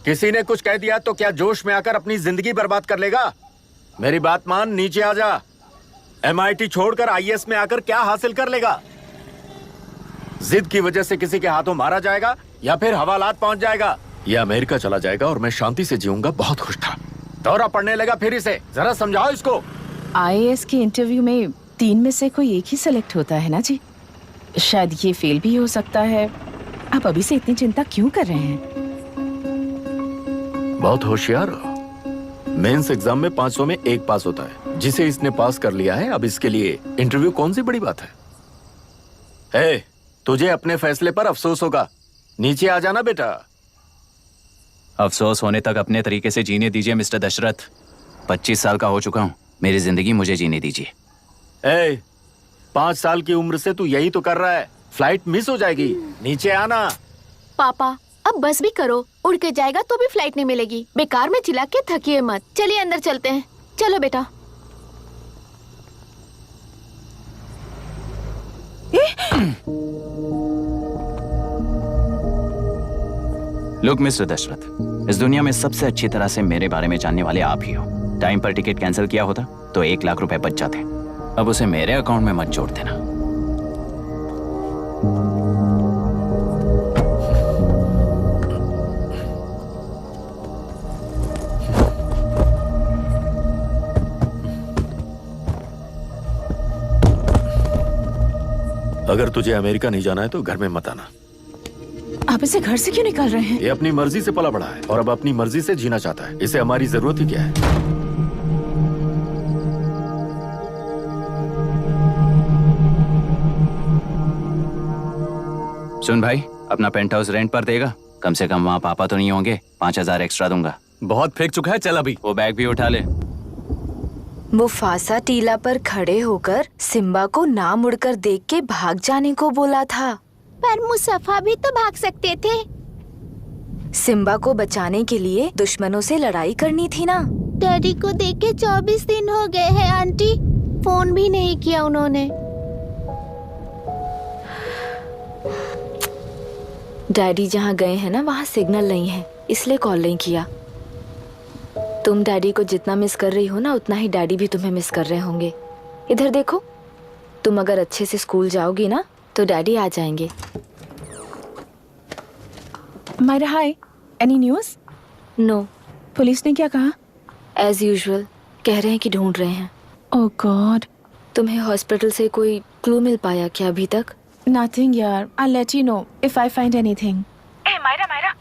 किसी ने कुछ कह दिया तो क्या जोश में आकर अपनी जिंदगी बर्बाद कर लेगा? मेरी बात मान, नीचे आ जा। MIT छोड़कर IAS में आकर क्या हासिल कर लेगा? जिद की वजह से किसी के हाथों मारा जाएगा या फिर हवालात पहुंच जाएगा या अमेरिका चला जाएगा और मैं शांति से जीऊंगा। बहुत खुश था। दौरा पड़ने लगा फिर इसे। जरा समझाओ इसको। IAS के इंटरव्यू में 3 में से कोई एक ही सेलेक्ट होता है ना जी? शायद ये फेल भी हो सकता है। आप अभी से इतनी चिंता क्यों कर रहे हैं? बहुत होशियार हो। मेंस एग्जाम में 500 में 1 पास होता है, जिसे इसने पास कर लिया है। अब इसके लिए इंटरव्यू कौन सी बड़ी बात है? तुझे अपने फैसले पर अफसोस होगा। नीचे आ जाना बेटा। अफसोस होने तक अपने तरीके से जीने दीजिए मिस्टर दशरथ। 25 साल का हो चुका हूँ, मेरी जिंदगी मुझे जीने दीजिए। 5 साल की उम्र से तू यही तो कर रहा है। फ्लाइट मिस हो जाएगी। नीचे आना। पापा अब बस भी करो, उड़ के जाएगा तो भी फ्लाइट नहीं मिलेगी। बेकार में चिल्ला के थकिए मत। चलिए अंदर चलते हैं। चलो बेटा। लुक मिस्टर दशरथ, इस दुनिया में सबसे अच्छी तरह से मेरे बारे में जानने वाले आप ही हो। टाइम पर टिकट कैंसिल किया होता तो 1 लाख रुपए बच जाते। अब उसे मेरे अकाउंट में मत जोड़ देना। अगर तुझे अमेरिका नहीं जाना है तो घर में मत आना। आप इसे घर से क्यों निकाल रहे हैं? ये अपनी मर्जी से पला बड़ा है और अब अपनी मर्जी से जीना चाहता है। इसे हमारी जरूरत ही क्या है? सुन भाई, अपना पेंट हाउस रेंट पर देगा? कम से कम वहाँ पापा तो नहीं होंगे। 5000 एक्स्ट्रा दूंगा। बहुत फेंक चुका है, चल अभी। वो बैग भी उठा ले। मुफासा टीला पर खड़े होकर सिम्बा को ना मुड़कर देख के भाग जाने को बोला था। पर मुसफ़ा भी तो भाग सकते थे। सिम्बा को बचाने के लिए दुश्मनों से लड़ाई करनी थी ना। डैडी को देखे 24 दिन हो गए हैं आंटी। फोन भी नहीं किया उन्होंने। डैडी जहाँ गए हैं ना, वहाँ सिग्नल नहीं है, इसलिए कॉल नहीं किया। तुम डैडी को जितना मिस कर रही हो ना, उतना ही डैडी भी तुम्हें मिस कर रहे होंगे। इधर देखो, तुम अगर अच्छे से स्कूल जाओगी ना तो डैडी आ जाएंगे। मायरा हाय, एनी न्यूज़? नो। पुलिस ने क्या कहा? एज यूजुअल कह रहे हैं कि ढूंढ रहे हैं। ओह गॉड। तुम्हें हॉस्पिटल से कोई क्लू मिल पाया क्या अभी तक? नथिंग यार, I let you know if I find anything. Myra.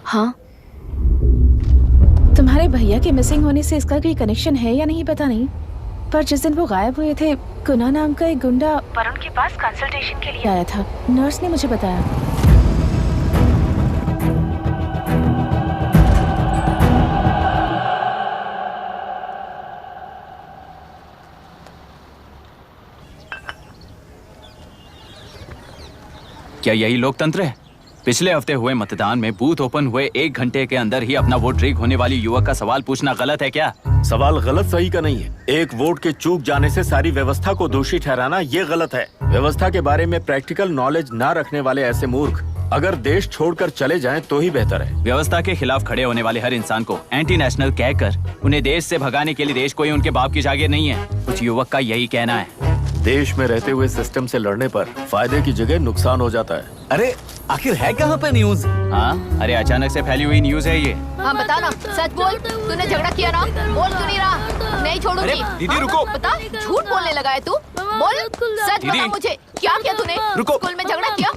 हाँ, तुम्हारे भैया के मिसिंग होने से इसका कोई कनेक्शन है या नहीं पता नहीं, पर जिस दिन वो गायब हुए थे, कुना नाम का एक गुंडा वरुण के पास कंसल्टेशन के लिए आया था। नर्स ने मुझे बताया। क्या यही लोकतंत्र है? पिछले हफ्ते हुए मतदान में बूथ ओपन हुए 1 घंटे के अंदर ही अपना वोट रीक होने वाली युवक का सवाल पूछना गलत है क्या? सवाल गलत सही का नहीं है। एक वोट के चूक जाने से सारी व्यवस्था को दोषी ठहराना ये गलत है। व्यवस्था के बारे में प्रैक्टिकल नॉलेज ना रखने वाले ऐसे मूर्ख अगर देश छोड़कर चले जाएं तो ही बेहतर है। व्यवस्था के खिलाफ खड़े होने वाले हर इंसान को एंटी नेशनल कहकर उन्हें देश से भगाने के लिए देश कोई उनके बाप की जागीर नहीं है। कुछ युवक का यही कहना है। देश में रहते हुए सिस्टम से लड़ने पर फायदे की जगह नुकसान हो जाता है। अरे आखिर है कहाँ पे न्यूज? हाँ, अरे अचानक से फैली हुई न्यूज है ये। हाँ बता ना, सच बोल। तूने झगड़ा किया ना? बोल क्यों नहीं रहा? नहीं छोड़ूंगी। अरे दीदी रुको। बता, झूठ बोलने लगा है तू। बोल, सच बता मुझे, क्या किया तूने? रुको। स्कूल में झगड़ा किया?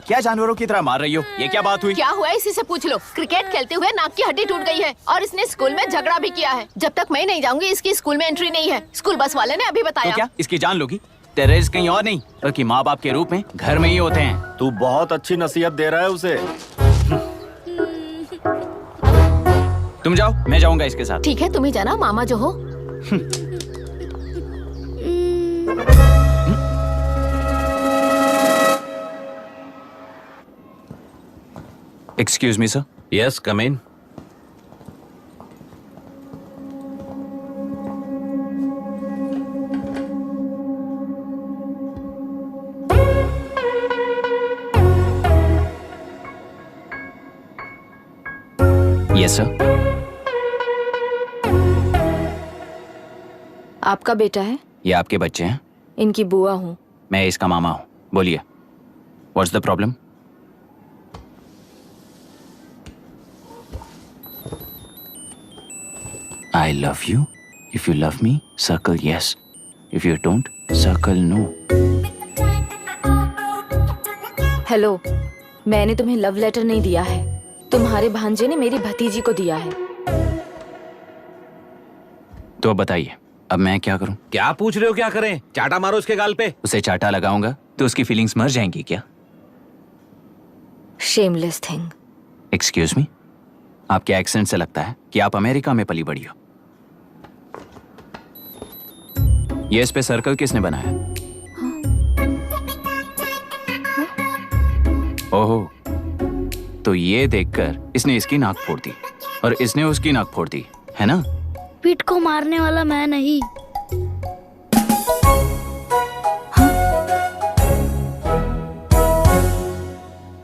क्या जानवरों की तरह मार रही हो? ये क्या बात हुई? क्या हुआ इसी से पूछ लो। क्रिकेट खेलते हुए नाक की हड्डी टूट गई है और इसने स्कूल में झगड़ा भी किया है। जब तक मैं नहीं जाऊंगी इसकी स्कूल में एंट्री नहीं है। स्कूल बस वाले ने अभी बताया। तो क्या इसकी जान लोगी? टेररिस्ट कहीं और नहीं बल्कि माँ बाप के रूप में घर में ही होते हैं। तू बहुत अच्छी नसीहत दे रहा है उसे। तुम जाओ, मैं जाऊंगा इसके साथ। ठीक है, तुम ही जाना, मामा जो हो। Excuse me sir. Yes, come in. Yes sir. आपका बेटा है? ये आपके बच्चे हैं? इनकी बुआ हूँ। मैं इसका मामा हूँ। बोलिए, what's the problem? I love you. If you love me, circle yes. If you don't, circle no. Hello, मैंने तुम्हें लव लेटर नहीं दिया है। तुम्हारे भांजे ने मेरी भतीजी को दिया है। तो अब बताइए, अब मैं क्या करूं? क्या पूछ रहे हो? क्या करें? चाटा मारो उसके गाल पे। उसे चाटा लगाऊंगा तो उसकी फीलिंग्स मर जाएंगी क्या? Shameless thing. एक्सक्यूज मी, आपके एक्सेंट से लगता है कि आप अमेरिका में पली बड़ी हो। ये इस पे सर्कल किसने बनाया? ओहो, तो ये देखकर इसने इसकी नाक फोड़ दी और इसने उसकी नाक फोड़ दी, है ना? पीठ को मारने वाला मैं नहीं।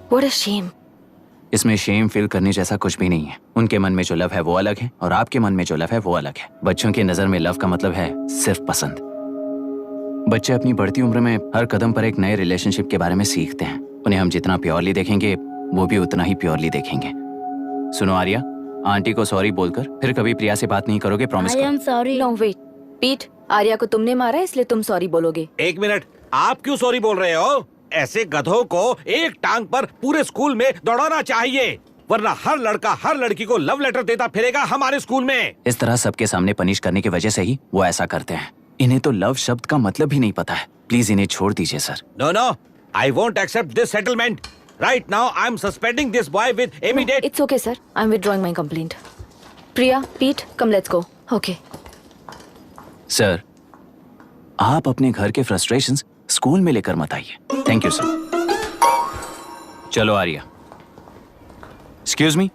What a shame. इसमें शेम फील करने जैसा कुछ भी नहीं है। उनके मन में जो लव है वो अलग है और आपके मन में जो लव है वो अलग है। बच्चों की नजर में लव का मतलब है सिर्फ पसंद। बच्चे अपनी बढ़ती उम्र में हर कदम पर एक नए रिलेशनशिप के बारे में सीखते हैं। उन्हें हम जितना प्योरली देखेंगे वो भी उतना ही प्योरली देखेंगे। सुनो आर्या, आंटी को सॉरी बोलकर फिर कभी प्रिया से बात नहीं करोगे, प्रॉमिस आई करो। Am sorry. No, wait. पीट, आर्या को तुमने मारा इसलिए तुम सॉरी बोलोगे। एक मिनट, आप क्यों सॉरी बोल रहे हो? ऐसे गधों को एक टांग पर पूरे स्कूल में दौड़ाना चाहिए, वरना हर लड़का हर लड़की को लव लेटर देता फिरेगा हमारे स्कूल में। इस तरह सबके सामने पनिश करने की वजह से ही वो ऐसा करते हैं। इन्हें तो लव शब्द का मतलब भी नहीं पता है। प्लीज इन्हें छोड़ दीजिए sir. No no, I won't accept this settlement. Right now I am suspending this boy with immediate. It's okay, sir. I'm withdrawing my complaint. Priya, Pete, come let's go. Okay. Sir, आप अपने घर के frustrations school में लेकर मत आइए। Thank you sir. चलो Arya. Excuse me,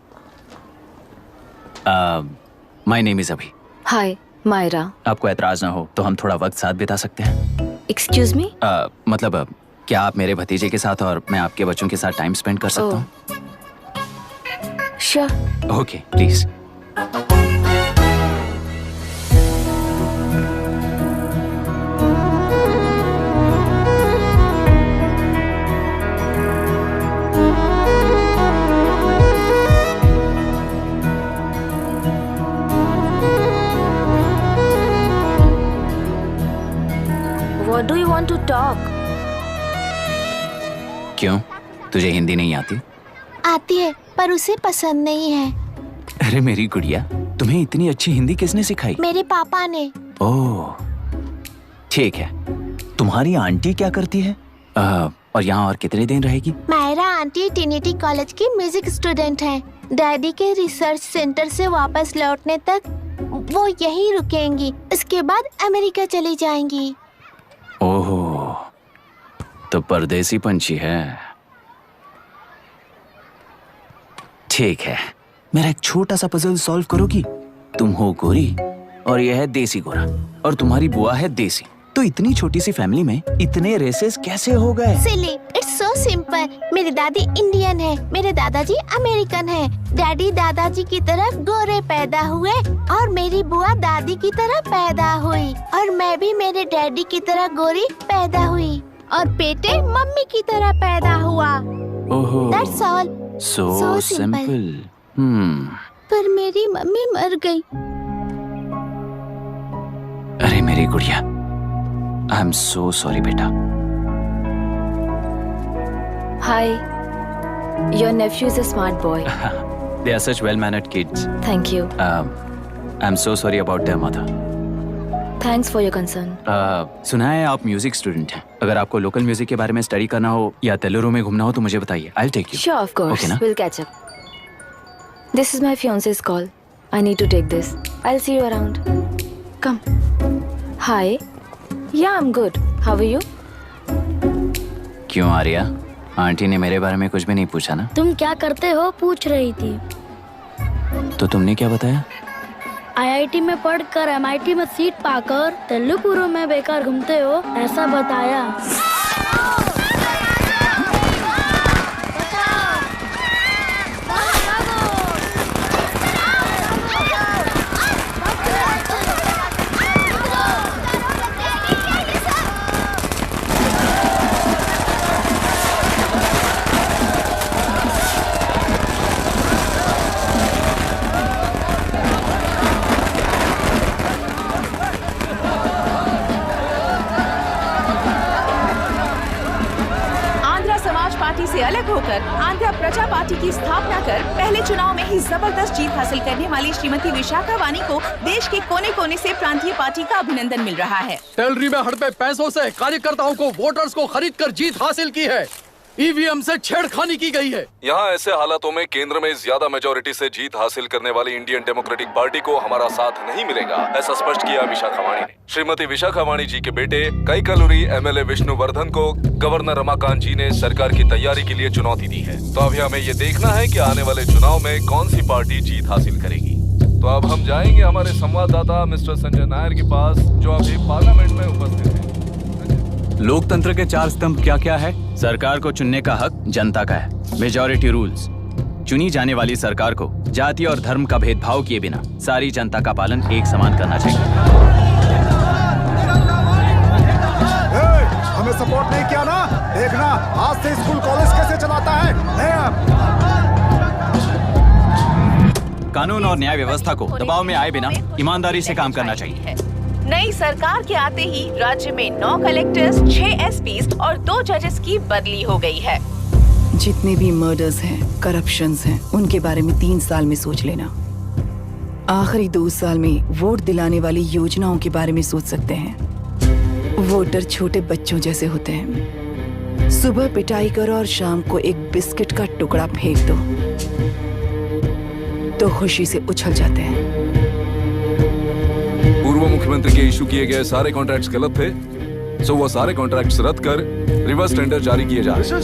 my name is Abhi. Hi, Myra. आपको एतराज ना हो तो हम थोड़ा वक्त साथ बिता सकते हैं? Excuse me? मतलब क्या आप मेरे भतीजे के साथ और मैं आपके बच्चों के साथ टाइम स्पेंड कर सकता हूँ? Sure. Okay, please. What do you want to talk? क्यों, तुझे हिंदी नहीं आती? आती है पर उसे पसंद नहीं है। अरे मेरी गुड़िया, तुम्हें इतनी अच्छी हिंदी किसने सिखाई? मेरे पापा ने। ओह, ठीक है। तुम्हारी आंटी क्या करती है? और यहाँ और कितने दिन रहेगी? मायरा आंटी ट्रिनिटी कॉलेज की म्यूजिक स्टूडेंट हैं। डैडी के रिसर्च सेंटर से वापस लौटने तक वो यहीं रुकेंगी। इसके बाद अमेरिका चली जाएंगी। ओह, तो परदेसी पंछी है। ठीक है, मेरा एक छोटा सा पजल सॉल्व करोगी? तुम हो गोरी और यह है देसी गोरा और तुम्हारी बुआ है देसी। तो इतनी छोटी सी फैमिली में इतने रेसेस कैसे हो गए? सिली, इट्स सो सिंपल। मेरी दादी इंडियन है, मेरे दादाजी अमेरिकन है। डैडी दादाजी की तरह गोरे पैदा हुए और मेरी बुआ दादी की तरह पैदा हुई और मैं भी मेरे डैडी की तरह गोरी पैदा हुई और बेटे मम्मी की तरह पैदा हुआ। ओहो, That's all. so So simple. पर मेरी मम्मी मर गई। अरे मेरी गुड़िया, आई एम सो सॉरी बेटा। Hi. Your nephew is a smart boy. They are such well-mannered kids. Thank you. I'm so sorry about their mother. Thanks for your concern. सुना है आप म्यूजिक स्टूडेंट हैं। अगर आपको लोकल म्यूजिक के बारे में स्टडी करना हो या तेलुरु में घूमना हो तो मुझे बताइए। I'll take you. Sure, of course. Okay, ना? We'll catch up. This is my fiance's call. I need to take this. I'll see you around. Come. Hi. Yeah, I'm good. How are you? क्यों Arya, aunty ने मेरे बारे में कुछ भी नहीं पूछा ना? तुम क्या करते हो पूछ रही थी। तो तुमने क्या बताया? आईआईटी में पढ़कर एमआईटी में सीट पाकर तेलुगुरु में बेकार घूमते हो ऐसा बताया। होकर आंध्र प्रजा पार्टी की स्थापना कर पहले चुनाव में ही जबरदस्त जीत हासिल करने वाली श्रीमती विशाखा वानी को देश के कोने कोने से प्रांतीय पार्टी का अभिनंदन मिल रहा है। टेलरी में हड़पे पैसों से कार्यकर्ताओं को वोटर्स को खरीद कर जीत हासिल की है। ईवीएम से छेड़खानी की गई है। यहाँ ऐसे हालातों में केंद्र में ज्यादा मेजोरिटी से जीत हासिल करने वाली इंडियन डेमोक्रेटिक पार्टी को हमारा साथ नहीं मिलेगा, ऐसा स्पष्ट किया विशाखा वाणी ने। श्रीमती विशाखा वाणी जी के बेटे कैकलूरी एमएलए विष्णुवर्धन को गवर्नर रमाकांत जी ने सरकार की तैयारी के लिए चुनौती दी है। तो अभी हमें ये देखना है कि आने वाले चुनाव में कौन सी पार्टी जीत हासिल करेगी। तो अब हम जाएंगे हमारे संवाददाता मिस्टर संजय नायर के पास, जो अभी पार्लियामेंट में उपस्थित है। लोकतंत्र के 4 स्तंभ क्या क्या है? सरकार को चुनने का हक जनता का है। Majority rules. चुनी जाने वाली सरकार को जाति और धर्म का भेदभाव किए बिना सारी जनता का पालन एक समान करना चाहिए। हमें सपोर्ट नहीं किया ना, देखना आज से स्कूल कॉलेज कैसे चलाता है। कानून और न्याय व्यवस्था को दबाव में आए बिना ईमानदारी से काम करना चाहिए। नई सरकार के आते ही राज्य में 9 कलेक्टर्स, 6 एसपीज और 2 जजेस की बदली हो गई है। जितने भी मर्डर्स हैं, करप्शंस हैं, उनके बारे में 3 साल में सोच लेना। आखिरी 2 साल में वोट दिलाने वाली योजनाओं के बारे में सोच सकते हैं। वोटर छोटे बच्चों जैसे होते हैं। सुबह पिटाई करो और शाम को एक बिस्किट का टुकड़ा फेंक दो तो खुशी से उछल जाते हैं। पूर्व मुख्यमंत्री के इशू किए गए सारे कॉन्ट्रैक्ट्स गलत थे, सो वो सारे कॉन्ट्रैक्ट्स रद्द कर रिवर्स टेंडर जारी किए जा रहे हैं।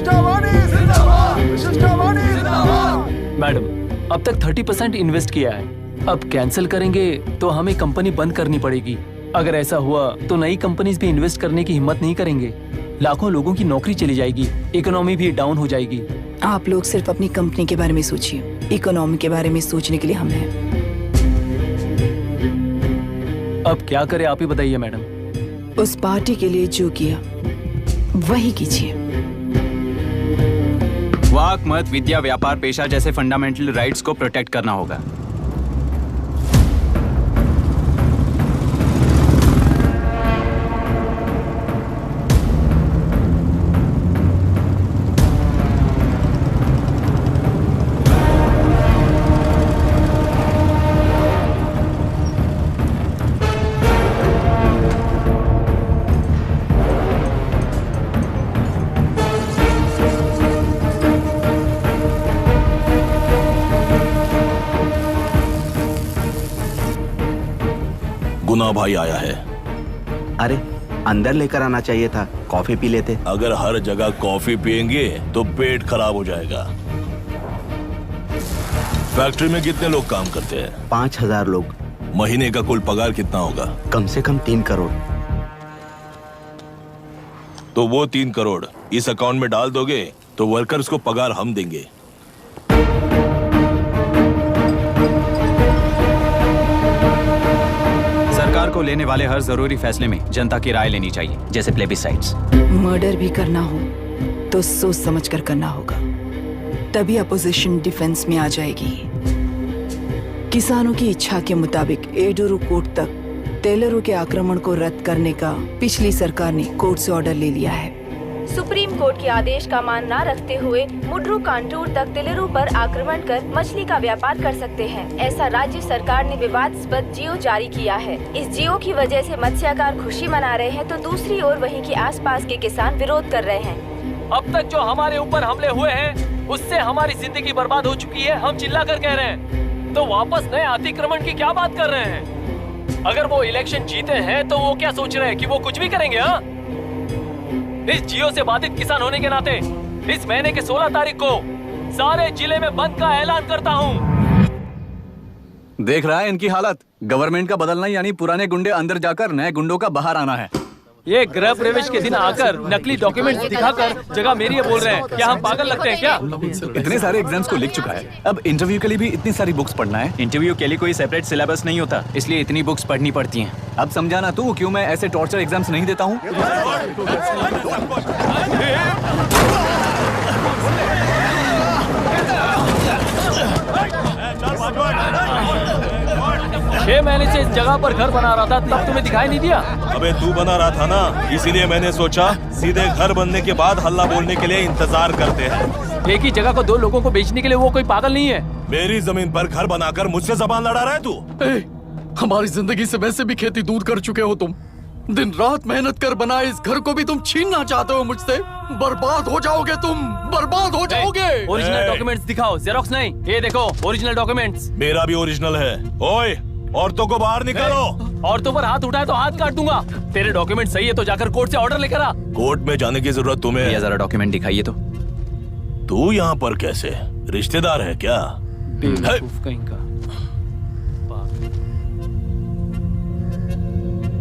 मैडम, अब तक 30% इन्वेस्ट किया है, अब कैंसिल करेंगे तो हमें कंपनी बंद करनी पड़ेगी। अगर ऐसा हुआ तो नई कंपनीज भी इन्वेस्ट करने की हिम्मत नहीं करेंगे। लाखों लोगों की नौकरी चली जाएगी, इकोनॉमी भी डाउन हो जाएगी। आप लोग सिर्फ अपनी कंपनी के बारे में सोचिए, इकोनॉमी के बारे में सोचने के लिए हम हैं। अब क्या करें आप ही बताइए मैडम। उस पार्टी के लिए जो किया वही कीजिए। वाक, मत, विद्या, व्यापार, पेशा जैसे फंडामेंटल राइट्स को प्रोटेक्ट करना होगा। गुना भाई आया है। अरे अंदर लेकर आना चाहिए था, कॉफी पी लेते। अगर हर जगह कॉफी पियेंगे तो पेट खराब हो जाएगा। फैक्ट्री में कितने लोग काम करते हैं? 5000 लोग। महीने का कुल पगार कितना होगा? कम से कम 3 करोड़। तो वो 3 करोड़ इस अकाउंट में डाल दोगे तो वर्कर्स को पगार हम देंगे। सरकार को लेने वाले हर जरूरी फैसले में जनता की राय लेनी चाहिए, जैसे प्लेबिसाइट्स। मर्डर भी करना हो तो सोच समझ कर करना होगा, तभी अपोजिशन डिफेंस में आ जाएगी। किसानों की इच्छा के मुताबिक एडोरू कोर्ट तक टेलरों के आक्रमण को रद्द करने का पिछली सरकार ने कोर्ट से ऑर्डर ले लिया है। सुप्रीम कोर्ट के आदेश का मान न रखते हुए मुड्रू कांटूर तक टेलरों पर आक्रमण कर मछली का व्यापार कर सकते हैं, ऐसा राज्य सरकार ने विवादास्पद जियो जारी किया है। इस जियो की वजह से मत्स्यकार खुशी मना रहे हैं तो दूसरी ओर वहीं के आसपास के किसान विरोध कर रहे हैं। अब तक जो हमारे ऊपर हमले हुए हैं उससे हमारी जिंदगी बर्बाद हो चुकी है, हम चिल्ला कर कह रहे हैं, तो वापस नए अतिक्रमण की क्या बात कर रहे हैं? अगर वो इलेक्शन जीते हैं तो वो क्या सोच रहे हैं कि वो कुछ भी करेंगे? हाँ, इस जियो से बाधित किसान होने के नाते इस महीने के 16 तारीख को सारे जिले में बंद का ऐलान करता हूँ। देख रहा है इनकी हालत। गवर्नमेंट का बदलना यानी पुराने गुंडे अंदर जाकर नए गुंडों का बाहर आना है। ये गृह प्रवेश के दिन आकर नकली डॉक्यूमेंट दिखाकर जगह मेरी है बोल रहे हैं। क्या हम पागल लगते हैं क्या? इतने सारे एग्जाम्स को लिख चुका है, अब इंटरव्यू के लिए भी इतनी सारी बुक्स पढ़ना है। इंटरव्यू के लिए कोई सेपरेट सिलेबस नहीं होता, इसलिए इतनी बुक्स पढ़नी पड़ती हैं। अब समझाना तू क्यों मैं ऐसे टॉर्चर एग्जाम्स नहीं देता हूँ। 6 महीने से इस जगह पर घर बना रहा था, तब तुम्हें दिखाई नहीं दिया? अबे तू बना रहा था ना, इसीलिए मैंने सोचा सीधे घर बनने के बाद हल्ला बोलने के लिए इंतजार करते हैं। एक ही जगह को 2 लोगों को बेचने के लिए वो कोई पागल नहीं है। मेरी जमीन पर घर बनाकर मुझसे जबान लड़ा रहा है तू। हमारी जिंदगी से वैसे भी खेती दूर कर चुके हो तुम। दिन रात मेहनत कर बनाए इस घर को भी तुम छीनना चाहते हो मुझसे। बर्बाद हो जाओगे तुम, बर्बाद हो जाओगे। ओरिजिनल डॉक्यूमेंट्स दिखाओ, जेरोक्स नहीं। ये देखो ओरिजिनल डॉक्यूमेंट्स। मेरा भी ओरिजिनल है। ओए, औरतों को बाहर निकालो। औरतों पर हाथ उठाए तो हाथ काट दूंगा। तेरे डॉक्यूमेंट सही है तो जाकर कोर्ट से ऑर्डर लेकर आ। कोर्ट में जाने की जरूरत तुम्हें है। जरा डॉक्यूमेंट दिखाइए तो। तू यहाँ पर कैसे? रिश्तेदार है क्या? बेवकूफ कहीं का।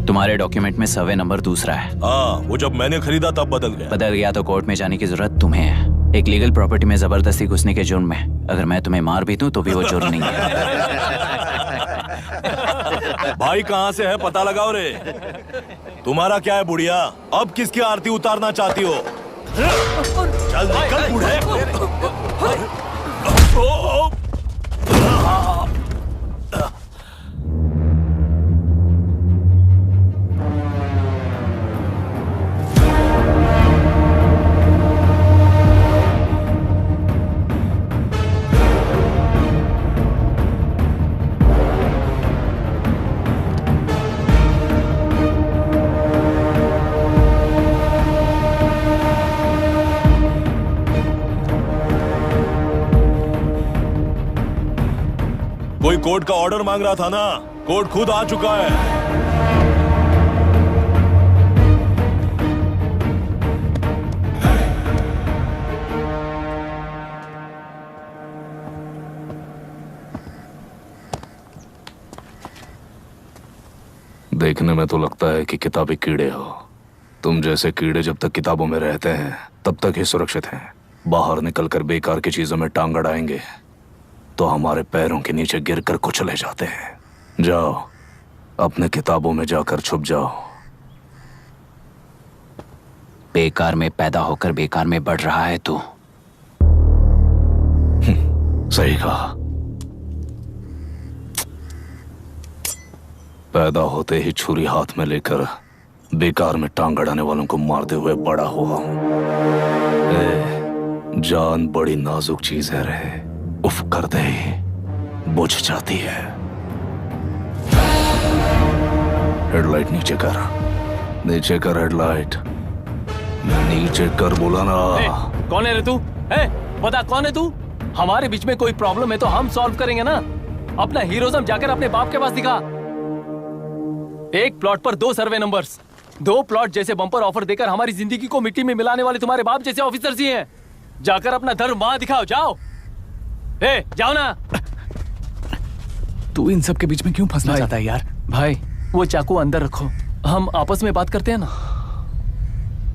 तुम्हारे डॉक्यूमेंट में सर्वे नंबर दूसरा है। हाँ, वो जब मैंने खरीदा तब बदल गया। बदल गया तो कोर्ट में जाने की जरूरत तुम्हें है। एक लीगल प्रॉपर्टी में जबरदस्ती घुसने के जुर्म में अगर मैं तुम्हें मार भी दूं तो भी वो जुर्म नहीं है। भाई कहाँ से है पता लगाओ रे। तुम्हारा क्या है बुढ़िया? अब किसकी आरती उतारना चाहती हो? चल निकल बूढ़े। कोई कोर्ट का ऑर्डर मांग रहा था ना, कोर्ट खुद आ चुका है। देखने में तो लगता है कि किताबी कीड़े हो। तुम जैसे कीड़े जब तक किताबों में रहते हैं तब तक ही सुरक्षित हैं। बाहर निकलकर बेकार की चीजों में टांग अड़ाएंगे तो हमारे पैरों के नीचे गिरकर कुचले जाते हैं। जाओ, अपने किताबों में जाकर छुप जाओ। बेकार में पैदा होकर बेकार में बढ़ रहा है तू। सही कहा। पैदा होते ही छुरी हाथ में लेकर बेकार में टांग अड़ाने वालों को मारते हुए बड़ा हुआ हूं। जान बड़ी नाजुक चीज है रे, उफ करते ही बुझ जाती है। हेडलाइट नीचे कर, नीचे कर हेडलाइट, नीचे कर बोला ना। कौन है रे तू? बता कौन है तू? हमारे बीच में कोई प्रॉब्लम है तो हम सॉल्व करेंगे ना। अपना हीरोइज्म जाकर अपने बाप के पास दिखा। एक प्लॉट पर 2 सर्वे नंबर्स, 2 प्लॉट जैसे बम्पर ऑफर देकर हमारी जिंदगी को मिट्टी में मिलाने वाले तुम्हारे बाप जैसे ऑफिसर्स ही हैं। जाकर अपना धर्म वहां दिखाओ, जाओ। जाओ ना। तू इन सब के बीच में क्यों फंसना चाहता है यार? भाई वो चाकू अंदर रखो, हम आपस में बात करते हैं ना।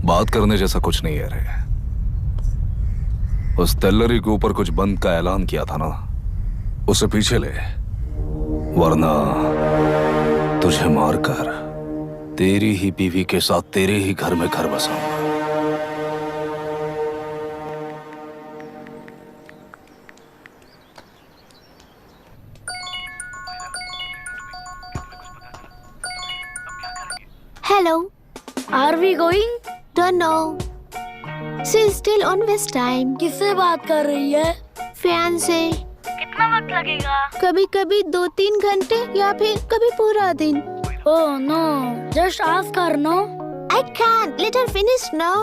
बात करने जैसा कुछ नहीं है रे। उस तेलरी के ऊपर कुछ बंद का ऐलान किया था ना, उसे पीछे ले, वरना तुझे मारकर तेरी ही बीवी के साथ तेरे ही घर में घर बसाऊंगा। Hello. Are we going? Don't know. She's still on waste time. किससे बात कर रही है? फैन से। कितना वक्त लगेगा? कभी कभी 2-3 घंटे या फिर कभी पूरा दिन। Oh no. Just ask her, no? I can't. Let her finish now.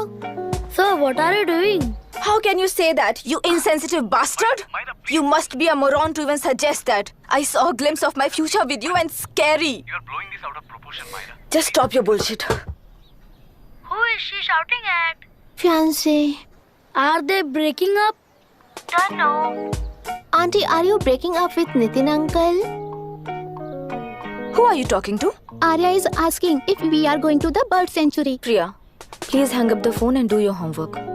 So what are you doing? How can you say that, you insensitive bastard? You must be a moron to even suggest that. I saw a glimpse of my future with you and scary. You're blowing this out of proportion, Myra. Just stop your bullshit. Who is she shouting at? Fiancé. Are they breaking up? Don't know. Auntie, are you breaking up with Nitin uncle? Who are you talking to? Arya is asking if we are going to the bird sanctuary. Priya, please hang up the phone and do your homework.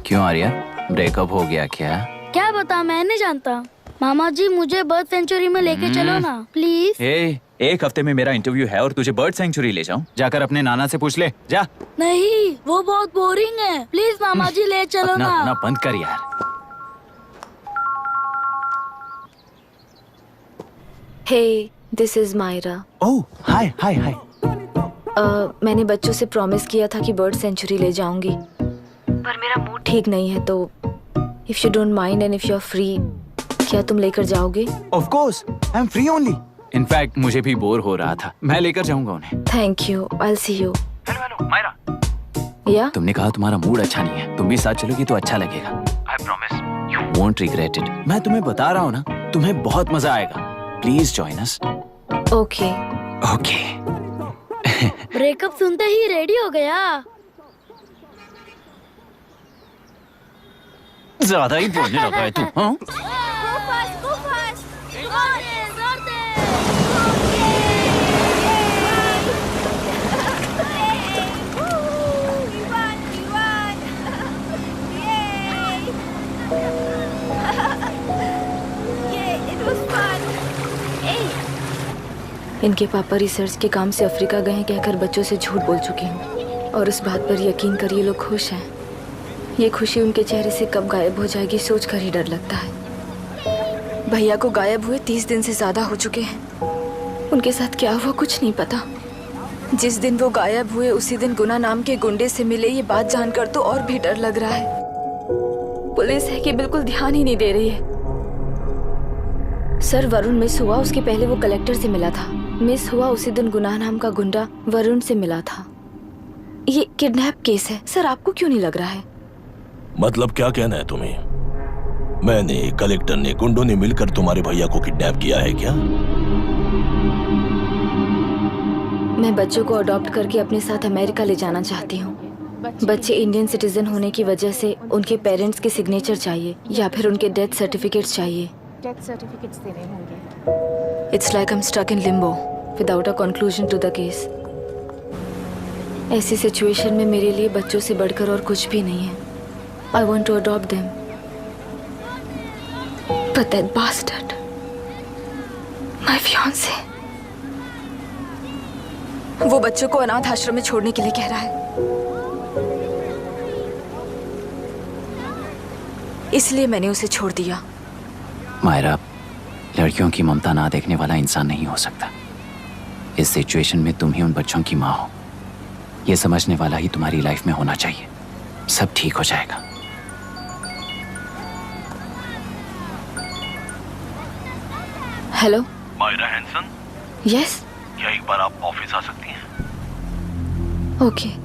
क्यों Arya, breakup हो गया क्या? क्या बता, मैं नहीं जानता। मामा जी मुझे बर्ड सेंचुरी में लेके चलो ना प्लीज। एक हफ्ते में मेरा इंटरव्यू है और तुझे बर्ड सेंचुरी ले जाऊं? जाकर अपने नाना से पूछ ले, जा। नहीं, वो बहुत बोरिंग है। प्लीज मामा जी ले चलो ना। अपना बंद कर यार। हे, दिस इज मायरा। ओह, हाय हाय हाय। मैंने बच्चों से प्रॉमिस किया था कि बर्ड सेंचुरी ले जाऊंगी, पर मेरा मूड ठीक नहीं है, तो if you don't mind and if you are free, क्या तुम लेकर जाओगे? Of course, I am free only. In fact मुझे भी बोर हो रहा था, मैं लेकर जाऊंगा उन्हें। Thank you, I will see you. Hello Myra. या तुमने कहा तुम्हारा मूड अच्छा नहीं है, तुम भी साथ चलोगी तो अच्छा लगेगा। I promise you won't regret it. मैं तुम्हें बता रहा हूँ ना, तुम्हें बहुत मजा आएगा। Please join us. Okay okay. Breakup सुनते ही रेडी हो गया। ज्यादा ही बोलने लगा है तू, हाँ? इनके पापा रिसर्च के काम से अफ्रीका गए हैं कहकर बच्चों से झूठ बोल चुकी हूँ, और इस बात पर यकीन कर ये लोग खुश हैं। ये खुशी उनके चेहरे से कब गायब हो जाएगी सोचकर ही डर लगता है। भैया को गायब हुए 30 दिन से ज्यादा हो चुके हैं। उनके साथ क्या हुआ कुछ नहीं पता। जिस दिन वो गायब हुए उसी दिन गुना नाम के गुंडे से मिले, ये बात जानकर तो और भी डर लग रहा है। पुलिस है कि बिल्कुल ध्यान ही नहीं दे रही है। सर, वरुण मिस हुआ, उसके पहले वो कलेक्टर से मिला था। मिस हुआ उसी दिन गुनाह नाम का गुंडा वरुण से मिला था। ये किडनैप केस है। सर, आपको क्यों नहीं लग रहा है? मतलब क्या कहना है तुम्हें? मैंने, कलेक्टर ने, गुंडों ने मिलकर तुम्हारे भैया को किडनैप किया है क्या? मैं बच्चों को अडॉप्ट करके अपने साथ अमेरिका ले जाना चाहती हूँ। बच्चे इंडियन सिटीजन होने की वजह से उनके पेरेंट्स के सिग्नेचर चाहिए या फिर उनके डेथ सर्टिफिकेट्स चाहिए। डेथ सर्टिफिकेट्स देने होंगे। It's like I am stuck in limbo without a conclusion to the case. ऐसी सिचुएशन में मेरे लिए बच्चों से बढ़कर और कुछ भी नहीं है। I want to adopt them, but that bastard, my fiance, वो बच्चों को अनाथ आश्रम में छोड़ने के लिए कह रहा है। इसलिए मैंने उसे छोड़ दिया। मायरा, लड़कियों की ममता ना देखने वाला इंसान नहीं हो सकता। इस सिचुएशन में तुम ही उन बच्चों की माँ हो, ये समझने वाला ही तुम्हारी लाइफ में होना चाहिए। सब ठीक हो जाएगा। Hello Myra Hanson? यस। क्या एक बार आप ऑफिस आ सकती हैं? ओके।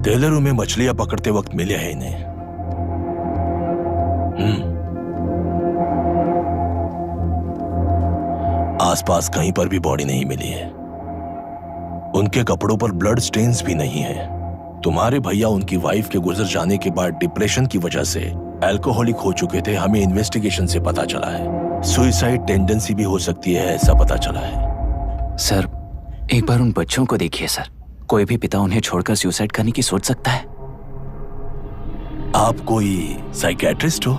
टेलरों में मछलियां पकड़ते वक्त मिले हैं इन्हें। आसपास कहीं पर भी बॉडी नहीं मिली है। उनके कपड़ों पर ब्लड स्टेन्स भी नहीं है। तुम्हारे भैया उनकी वाइफ के गुजर जाने के बाद डिप्रेशन की वजह से अल्कोहलिक हो चुके थे। हमें इन्वेस्टिगेशन से पता चला है सुसाइड टेंडेंसी भी हो सकती है, ऐसा पता चला है। सर, एक बार उन बच्चों को देखिए सर। कोई भी पिता उन्हें छोड़कर सुसाइड करने की सोच सकता है? आप कोई साइकियाट्रिस्ट हो?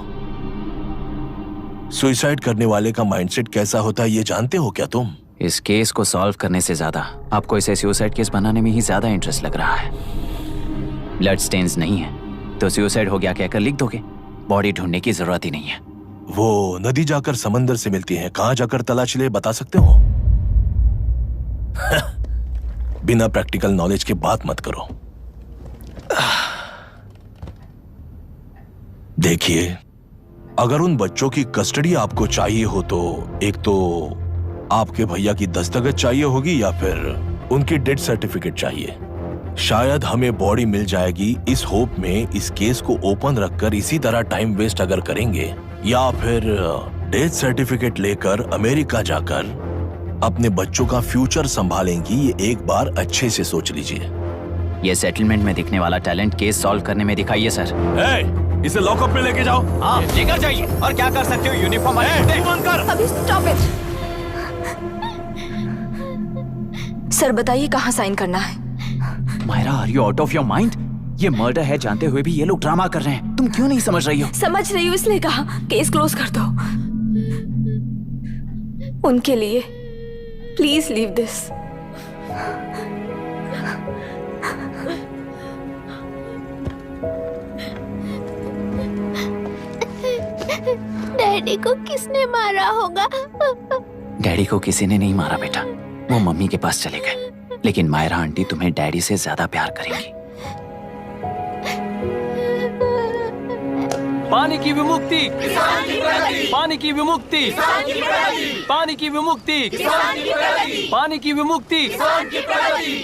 सुसाइड करने वाले का माइंडसेट कैसा होता है ये जानते हो क्या तुम? इस केस को सॉल्व करने से ज्यादा आपको इसे सुसाइड केस बनाने में ही ज्यादा इंटरेस्ट लग रहा है। ब्लड स्टेन्स नहीं है तो सुसाइड हो गया कहकर लिख दोगे। बॉडी ढूंढने की जरूरत ही नहीं है। वो नदी जाकर समंदर से मिलती है, कहां जाकर तलाश ले बता सकते हो? बिना प्रैक्टिकल नॉलेज के बात मत करो। देखिए, अगर उन बच्चों की कस्टडी आपको चाहिए हो तो एक तो आपके भैया की दस्तखत चाहिए होगी या फिर उनकी डेथ सर्टिफिकेट चाहिए। शायद हमें बॉडी मिल जाएगी इस होप में इस केस को ओपन रखकर इसी तरह टाइम वेस्ट अगर करेंगे, या फिर डेथ सर्टिफिकेट लेकर अमेरिका जाकर अपने बच्चों का फ्यूचर संभालेंगी, ये एक बार अच्छे से सोच लीजिए। ये सेटलमेंट में दिखने वाला टैलेंट केस सॉल्व करने में दिखाइए सर। इसे लॉकअप में लेके जाओ। हाँ लेकर जाइए। और क्या कर सकते हो, यूनिफॉर्म कर। अभी स्टॉप इट। सर बताइए कहाँ साइन करना है? Myra, are you out of your mind? ये मर्डर है जानते हुए भी ये लोग ड्रामा कर रहे हैं। तुम क्यों नहीं समझ रही हो? समझ रही हूँ, इसलिए कहा केस क्लोज कर दो। उनके लिए प्लीज लीव दिस। डैडी को किसने मारा होगा? डैडी को किसी ने नहीं मारा बेटा, वो मम्मी के पास चले गए। लेकिन मायरा आंटी तुम्हें डैडी से ज्यादा प्यार करेंगी। पानी की विमुक्ति, पानी की विमुक्ति, पानी की विमुक्ति, पानी की विमुक्ति,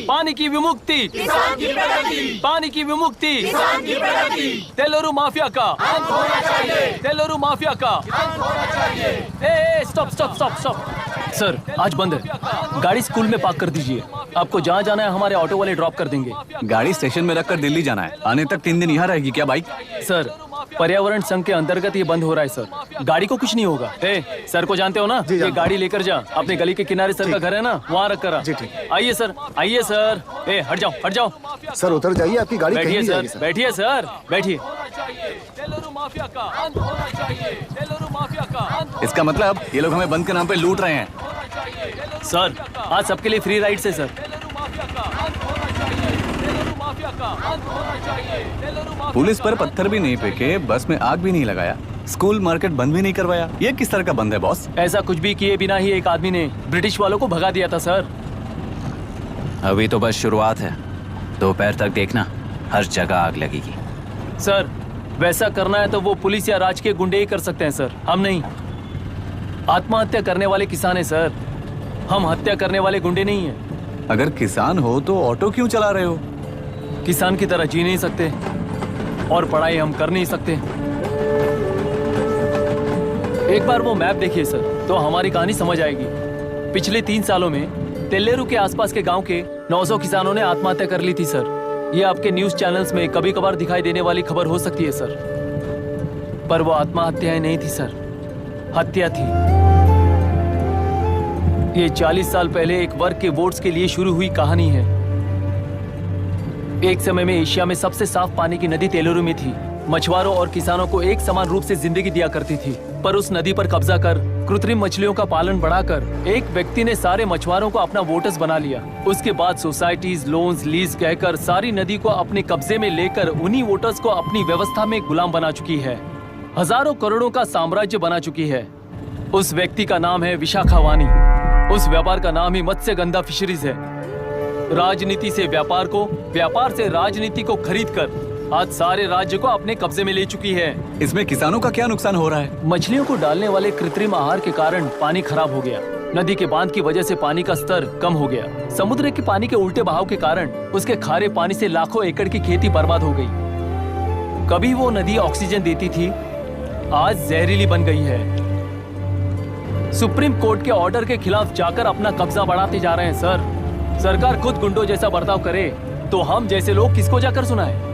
पानी की विमुक्ति, पानी की विमुक्ति, तेलुरु माफिया का अंत होना चाहिए, तेलुरु माफिया का। Stop stop stop stop. Sir आज बंद है, गाड़ी स्कूल में पार्क कर दीजिए। आपको जहाँ जाना है हमारे ऑटो वाले ड्रॉप कर देंगे। गाड़ी स्टेशन में रखकर दिल्ली जाना है। आने तक 3 दिन यहाँ रहेगी क्या बाइक? सर पर्यावरण संघ के अंतर्गत ये बंद हो रहा है सर, गाड़ी को कुछ नहीं होगा। सर को जानते हो ना, ये गाड़ी लेकर जा, अपने गली के किनारे सर का घर है ना, वहाँ रख कर। आइए सर, आइए सर। हट जाओ हट जाओ सर, उतर जाइए, आपकी गाड़ी कहीं नहीं जाएगी सर। सर। बैठिए सर, बैठिए। इसका मतलब ये लोग हमें बंद के नाम पे लूट रहे हैं। सर आज सबके लिए फ्री राइड से सर। पुलिस पर पत्थर भी नहीं फेंके, बस में आग भी नहीं लगाया, स्कूल मार्केट बंद भी नहीं करवाया। ये किस तरह का बंद है बॉस? ऐसा कुछ भी किए बिना ही एक आदमी ने ब्रिटिश वालों को भगा दिया था सर। अभी तो बस शुरुआत है, दोपहर तक देखना हर जगह आग लगेगी। सर वैसा करना है तो वो पुलिस या राज के गुंडे ही कर सकते हैं सर, हम नहीं। आत्महत्या करने वाले किसान है सर, हम हत्या करने वाले गुंडे नहीं हैं। अगर किसान हो तो ऑटो क्यों चला रहे हो? किसान की तरह जी नहीं सकते और पढ़ाई हम कर नहीं सकते। एक बार वो मैप देखिए सर, तो हमारी कहानी समझ आएगी। पिछले 3 सालों में तेल्लेरू के आसपास के गांव के 900 किसानों ने आत्महत्या कर ली थी सर। ये आपके न्यूज चैनल्स में कभी कभार दिखाई देने वाली खबर हो सकती है सर, पर वो आत्महत्याएं नहीं थी सर, हत्या थी। ये 40 साल पहले एक वर्ग के वोट्स के लिए शुरू हुई कहानी है। एक समय में एशिया में सबसे साफ पानी की नदी तेलुरु में थी। मछुआरों और किसानों को एक समान रूप से जिंदगी दिया करती थी, पर उस नदी पर कब्जा कर कृत्रिम मछलियों का पालन बढ़ाकर एक व्यक्ति ने सारे मछुआरों को अपना वोटर्स बना लिया। उसके बाद सोसाइटीज, लोन्स, लीज कहकर सारी नदी को अपने कब्जे में लेकर उन्हीं वोटर्स को अपनी व्यवस्था में गुलाम बना चुकी है। हजारों करोड़ों का साम्राज्य बना चुकी है। उस व्यक्ति का नाम है विशाखावानी। उस व्यापार का नाम ही मत्स्यगंधा फिशरीज है। राजनीति से व्यापार को, व्यापार से राजनीति को खरीदकर आज सारे राज्य को अपने कब्जे में ले चुकी है। इसमें किसानों का क्या नुकसान हो रहा है? मछलियों को डालने वाले कृत्रिम आहार के कारण पानी खराब हो गया। नदी के बांध की वजह से पानी का स्तर कम हो गया। समुद्र के पानी के उल्टे बहाव के कारण उसके खारे पानी से लाखों एकड़ की खेती बर्बाद हो गई। कभी वो नदी ऑक्सीजन देती थी, आज जहरीली बन गई है। सुप्रीम कोर्ट के ऑर्डर के खिलाफ जाकर अपना कब्जा बढ़ाते जा रहे हैं सर। सरकार खुद गुंडों जैसा बर्ताव करे तो हम जैसे लोग किसको जाकर सुनाए?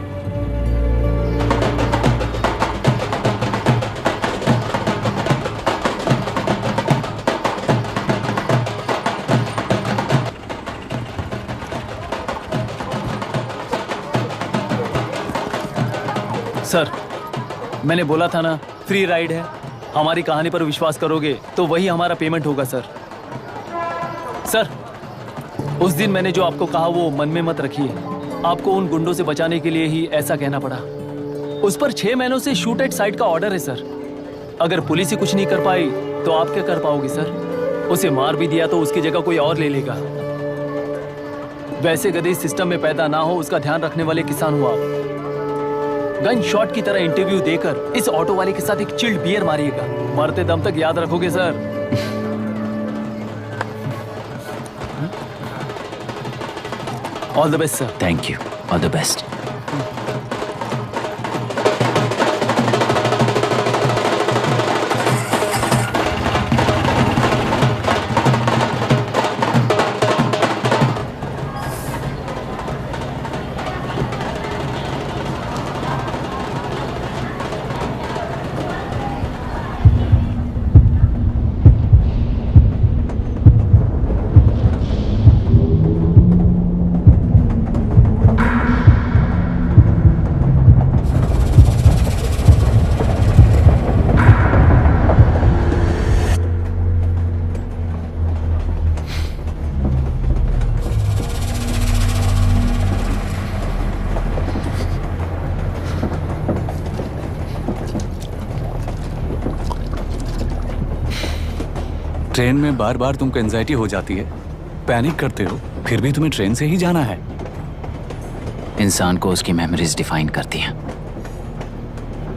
सर मैंने बोला था ना, फ्री राइड है। हमारी कहानी पर विश्वास करोगे तो वही हमारा पेमेंट होगा सर। सर उस दिन मैंने जो आपको कहा वो मन में मत रखिए। आपको उन गुंडों से बचाने के लिए ही ऐसा कहना पड़ा। उस पर 6 महीनों से शूट एट साइट का ऑर्डर है सर। अगर पुलिस ही कुछ नहीं कर पाई तो आप क्या कर पाओगे सर? उसे मार भी दिया तो उसकी जगह कोई और ले लेगा। वैसे गधे सिस्टम में पैदा ना हो उसका ध्यान रखने वाले किसान हो आप। गन शॉट की तरह इंटरव्यू देकर इस ऑटो वाले के साथ एक चिल्ड बियर मारिएगा। मरते दम तक याद रखोगे sir. All the best sir. Thank you, all the best. Train में बार बार तुमको एंजाइटी हो जाती है, पैनिक करते हो, फिर भी तुम्हें ट्रेन से ही जाना है। इंसान को उसकी मेमोरीज डिफाइन करती हैं।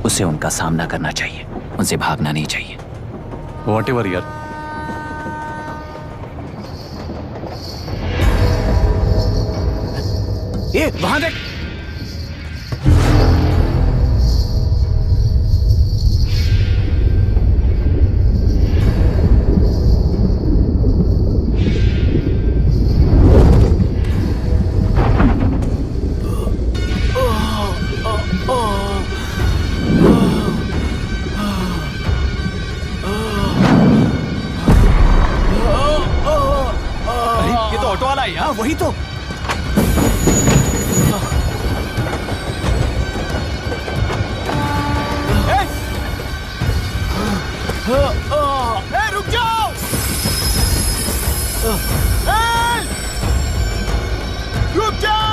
उसे उनका सामना करना चाहिए, उनसे भागना नहीं चाहिए। व्हाटएवर यार। ए, वहां देख। अरे ये तो ऑटो वाला है यार। वही तो। रुक जाओ। रुक जाओ।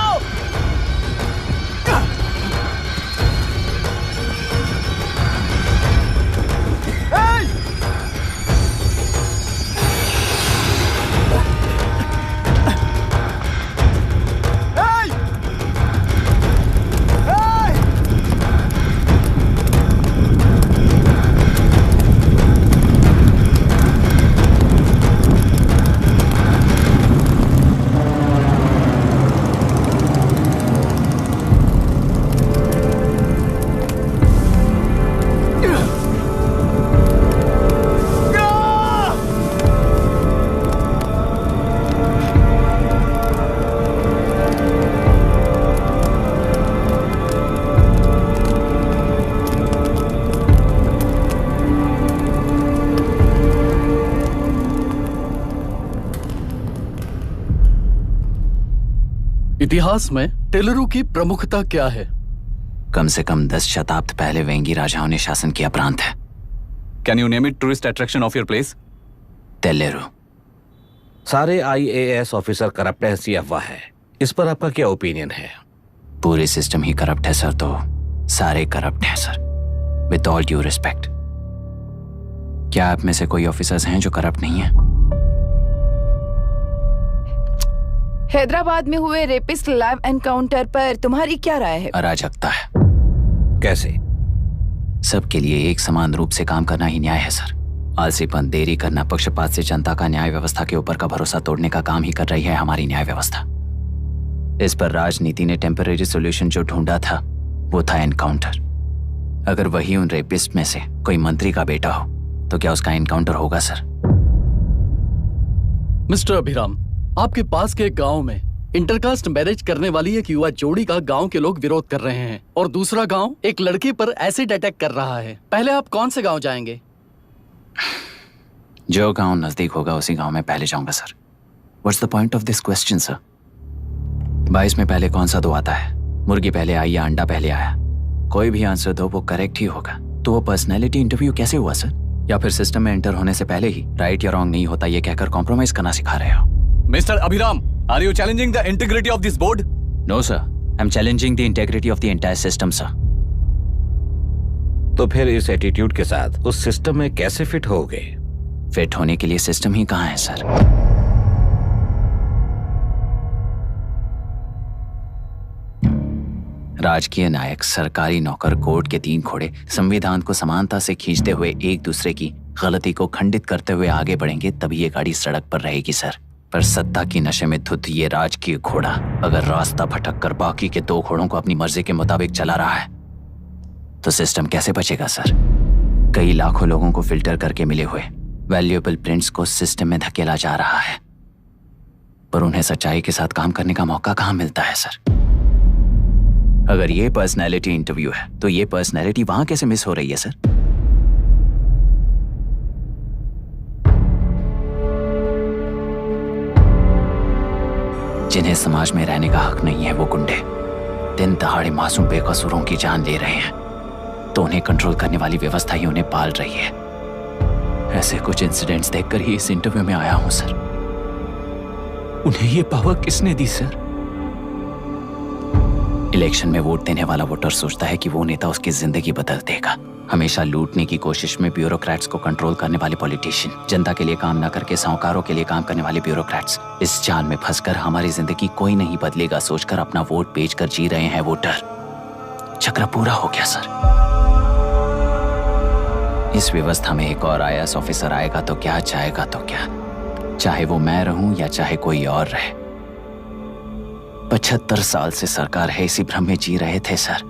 इतिहास में टेलरू की प्रमुखता क्या है? कम से कम 10 शताब्द पहले वेंगी राजाओं ने शासन किया प्रांत है। Can you name it tourist attraction of your place? टेलरू। सारे IAS ऑफिसर करप्ट है, ऐसी अफवाह है। इस पर आपका क्या ओपिनियन है? पूरे सिस्टम ही करप्ट है सर, तो सारे करप्ट हैं sir, with all due respect. क्या आप में से कोई ऑफिसर्स हैं जो करप्ट नहीं है? हैदराबाद में हुए रेपिस्ट लाइव एनकाउंटर पर तुम्हारी क्या राय है? अराजकता है। कैसे? सबके लिए एक समान रूप से काम करना ही न्याय है सर। आलसीपन, देरी करना, पक्षपात से जनता का न्याय व्यवस्था के ऊपर का भरोसा तोड़ने का काम ही कर रही है हमारी न्याय व्यवस्था। इस पर राजनीति ने टेम्परेरी सोल्यूशन जो ढूंढा था वो था एनकाउंटर। अगर वही उन रेपिस्ट में से कोई मंत्री का बेटा हो तो क्या उसका एनकाउंटर होगा सर? मिस्टर अभिराम, आपके पास के गांव में इंटरकास्ट मैरिज करने वाली एक युवा जोड़ी का गांव के लोग विरोध कर रहे हैं और दूसरा गांव एक लड़की पर एसिड अटैक कर रहा है। पहले आप कौन से गांव जाएंगे? जो गांव नजदीक होगा उसी गांव में पहले जाऊंगा sir. What's the point of this question sir? 22 में पहले कौन सा दो आता है? मुर्गी पहले आई या अंडा पहले आया? कोई भी आंसर दो, वो करेक्ट ही होगा। तो वो पर्सनैलिटी इंटरव्यू कैसे हुआ सर? या फिर सिस्टम में एंटर होने से पहले ही राइट या रॉन्ग नहीं होता ये कहकर कॉम्प्रोमाइज करना सिखा रहे हो? Mr. Abhiram, are you challenging the integrity of this board? No, sir. I'm challenging the integrity of the entire system, sir. तो फिर इस एटीट्यूड के साथ उस सिस्टम में कैसे फिट होगे? फिट होने के लिए सिस्टम ही कहाँ है सर? राजकीय नायक, सरकारी नौकर, कोर्ट के 3 घोड़े संविधान को समानता से खींचते हुए एक दूसरे की गलती को खंडित करते हुए आगे बढ़ेंगे, तभी ये गाड़ी सड़क पर रहेगी सर। पर सत्ता की नशे में धुत ये राजकीय घोड़ा अगर रास्ता भटक कर बाकी के 2 घोड़ों को अपनी मर्जी के मुताबिक चला रहा है तो सिस्टम कैसे बचेगा सर? कई लाखों लोगों को फिल्टर करके मिले हुए वैल्यूएबल प्रिंट्स को सिस्टम में धकेला जा रहा है, पर उन्हें सच्चाई के साथ काम करने का मौका कहाँ मिलता है सर? अगर ये पर्सनैलिटी इंटरव्यू है तो ये पर्सनैलिटी वहां कैसे मिस हो रही है सर? जिन्हें समाज में रहने का हक नहीं है वो गुंडे दिन दहाड़े मासूम बेकसूरों की जान ले रहे हैं, तो उन्हें कंट्रोल करने वाली व्यवस्था ही उन्हें पाल रही है। ऐसे कुछ इंसिडेंट्स देखकर ही इस इंटरव्यू में आया हूं सर। उन्हें ये पावर किसने दी सर? इलेक्शन में वोट देने वाला वोटर सोचता है कि वो नेता उसकी जिंदगी बदल देगा, हमेशा लूटने की कोशिश में ब्यूरोक्रेट्स को कंट्रोल करने वाले पॉलिटिशियन, जनता के लिए काम न करके साहूकारों के लिए काम करने वाले ब्यूरोक्रेट्स, इस जाल में फंसकर हमारी जिंदगी कोई नहीं बदलेगा सोचकर अपना वोट बेचकर जी रहे हैं वोटर। चक्र पूरा हो गया सर। इस व्यवस्था में एक और IAS ऑफिसर आएगा तो क्या, जाएगा तो क्या, चाहे वो मैं रहूं या चाहे कोई और रहे। 75 साल से सरकार है इसी भ्रम में जी रहे थे सर,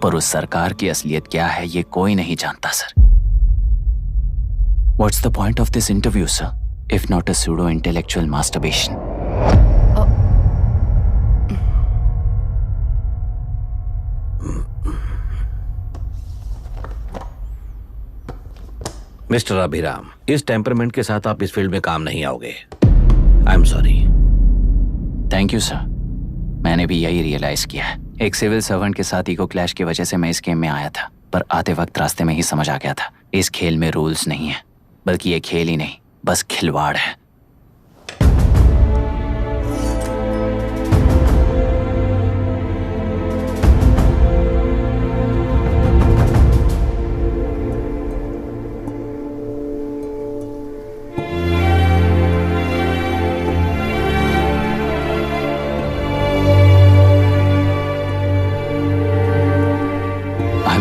पर उस सरकार की असलियत क्या है ये कोई नहीं जानता sir. What's the point of this interview, sir, if not a pseudo-intellectual masturbation? Mister Abhiram, इस टेम्परमेंट के साथ आप इस फील्ड में काम नहीं आओगे। आई am sorry. Thank you sir. मैंने भी यही रियलाइज किया है। एक सिविल सर्वेंट के साथ ईगो क्लैश की वजह से मैं इस गेम में आया था, पर आते वक्त रास्ते में ही समझ आ गया था इस खेल में रूल्स नहीं है, बल्कि ये खेल ही नहीं बस खिलवाड़ है।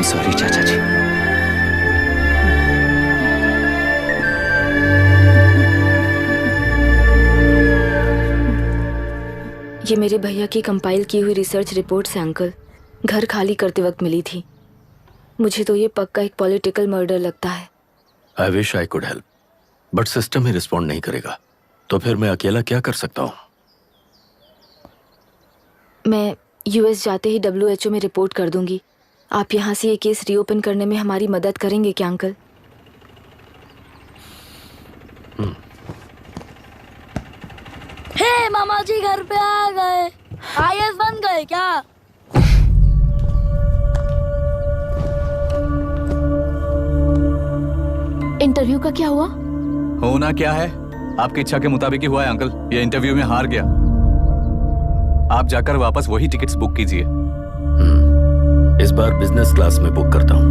सॉरी चाचा जी। ये मेरे भैया की कंपाइल की हुई रिसर्च रिपोर्ट से अंकल, घर खाली करते वक्त मिली थी। मुझे तो ये पक्का एक पॉलिटिकल मर्डर लगता है। I wish I could help, but system he respond नहीं करेगा, तो फिर मैं अकेला क्या कर सकता हूँ? मैं US जाते ही WHO में रिपोर्ट कर दूंगी। आप यहाँ से ये केस रीओपन करने में हमारी मदद करेंगे क्या अंकल? हे मामा जी घर पे आ गए। IAS बन गए क्या? इंटरव्यू का क्या हुआ? होना क्या है, आपकी इच्छा के मुताबिक ही हुआ है अंकल। ये इंटरव्यू में हार गया। आप जाकर वापस वही टिकट्स बुक कीजिए। इस बार बिजनेस क्लास में बुक करता हूँ।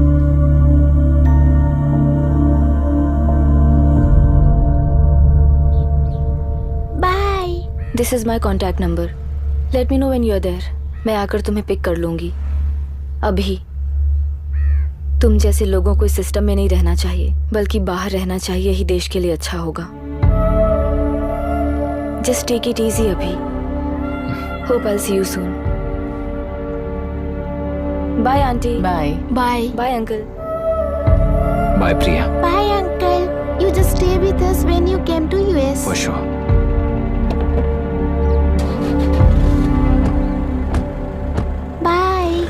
Bye. This is my contact number. Let me know when you are there. मैं आकर तुम्हें पिक कर लूंगी। अभी तुम जैसे लोगों को इस सिस्टम में नहीं रहना चाहिए, बल्कि बाहर रहना चाहिए ही देश के लिए अच्छा होगा। जस्ट टेक इट इजी अभी। Hope I see you soon. Bye aunty. Bye bye. Bye uncle. Bye Priya. Bye uncle. You just stay with us when you came to US. For sure. Bye.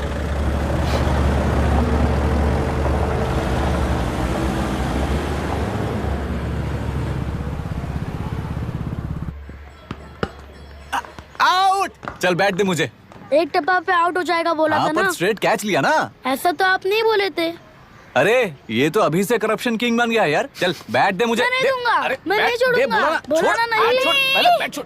Out. चल बैठ दे मुझे। एक टप्पा पे out हो जाएगा बोला था ना। स्ट्रेट कैच लिया ना। ऐसा तो आप नहीं बोले थे। अरे ये तो अभी से करप्शन किंग बन गया यार। चल बैठ दे मुझे। मैं नहीं दूंगा। मैं नहीं छोड़ूंगा। बोला ना नहीं।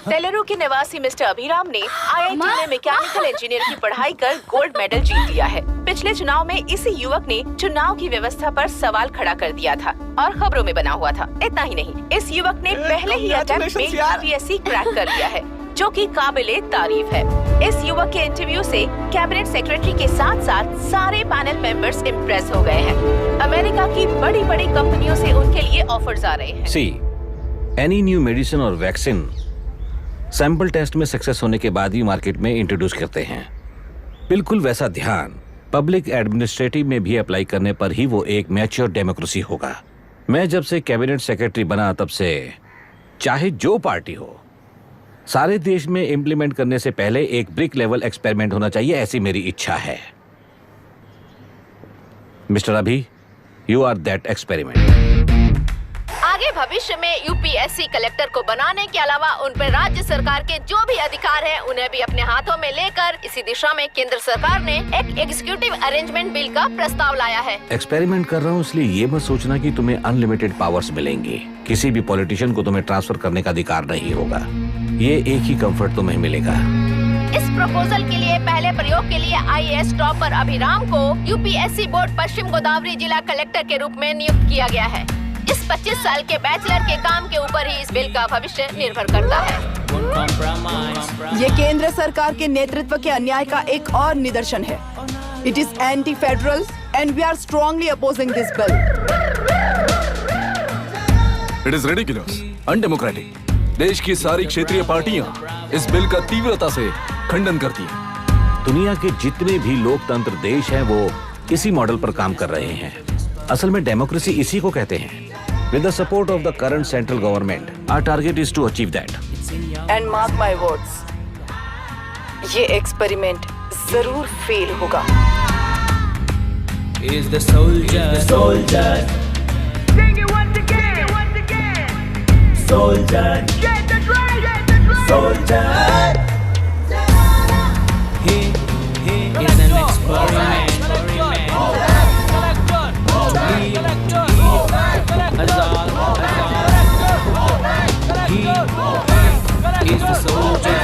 तेलुरु के निवासी मिस्टर अभिराम ने IIT में मैकेनिकल इंजीनियर की पढ़ाई कर गोल्ड मेडल जीत लिया है। पिछले चुनाव में इसी युवक ने चुनाव की व्यवस्था पर सवाल खड़ा कर दिया था और खबरों में बना हुआ था। इतना ही नहीं, इस युवक ने पहले ही अटेम्प्ट में UPSC क्रैक कर लिया है, जो कि काबिले तारीफ है। इस युवक के इंटरव्यू से कैबिनेट सेक्रेटरी के साथ साथ सारे पैनल मेंबर्स इम्प्रेस हो गए हैं। अमेरिका की बड़ी बड़ी कंपनियों से उनके लिए ऑफर्स आ रहे हैं। सी एनी न्यू मेडिसिन और वैक्सीन सैंपल टेस्ट में सक्सेस होने के बाद ही मार्केट में इंट्रोड्यूस करते हैं। बिल्कुल वैसा ध्यान पब्लिक एडमिनिस्ट्रेटिव में भी अप्लाई करने पर ही वो एक मैच्योर डेमोक्रेसी होगा। मैं जब से कैबिनेट सेक्रेटरी बना तब से चाहे जो पार्टी हो, सारे देश में इम्प्लीमेंट करने से पहले एक ब्रिक लेवल एक्सपेरिमेंट होना चाहिए, ऐसी मेरी इच्छा है। मिस्टर अभी, यू आर दैट एक्सपेरिमेंट। आगे भविष्य में UPSC कलेक्टर को बनाने के अलावा उन पर राज्य सरकार के जो भी अधिकार हैं, उन्हें भी अपने हाथों में लेकर इसी दिशा में केंद्र सरकार ने एक एग्जीक्यूटिव अरेंजमेंट बिल का प्रस्ताव लाया है। एक्सपेरिमेंट कर रहा हूँ इसलिए ये मत सोचना कि तुम्हें अनलिमिटेड पावर्स मिलेंगे। किसी भी पॉलिटिशियन को तुम्हें ट्रांसफर करने का अधिकार नहीं होगा। ये एक ही कंफर्ट तुम्हें मिलेगा। इस प्रपोजल के लिए पहले प्रयोग के लिए IAS टॉपर अभिराम को UPSC बोर्ड पश्चिम गोदावरी जिला कलेक्टर के रूप में नियुक्त किया गया है। इस 25 साल के बैचलर के काम के ऊपर ही इस बिल का भविष्य निर्भर करता है। ये केंद्र सरकार के नेतृत्व के अन्याय का एक और निदर्शन है। It is anti federal and we are strongly opposing this bill. It is ridiculous, undemocratic. देश की सारी क्षेत्रीय पार्टियां इस बिल का तीव्रता से खंडन करती हैं। दुनिया के जितने भी लोकतंत्र देश हैं वो इसी मॉडल पर काम कर रहे हैं। असल में डेमोक्रेसी इसी को कहते हैं। With the support of the current central government, our target is to achieve that. And mark my words, ये एक्सपेरिमेंट जरूर फेल होगा। Is the soldier, soldier. Sing it once again, once again. Soldier, get the drum, soldier. He is an experiment. He is the soldier.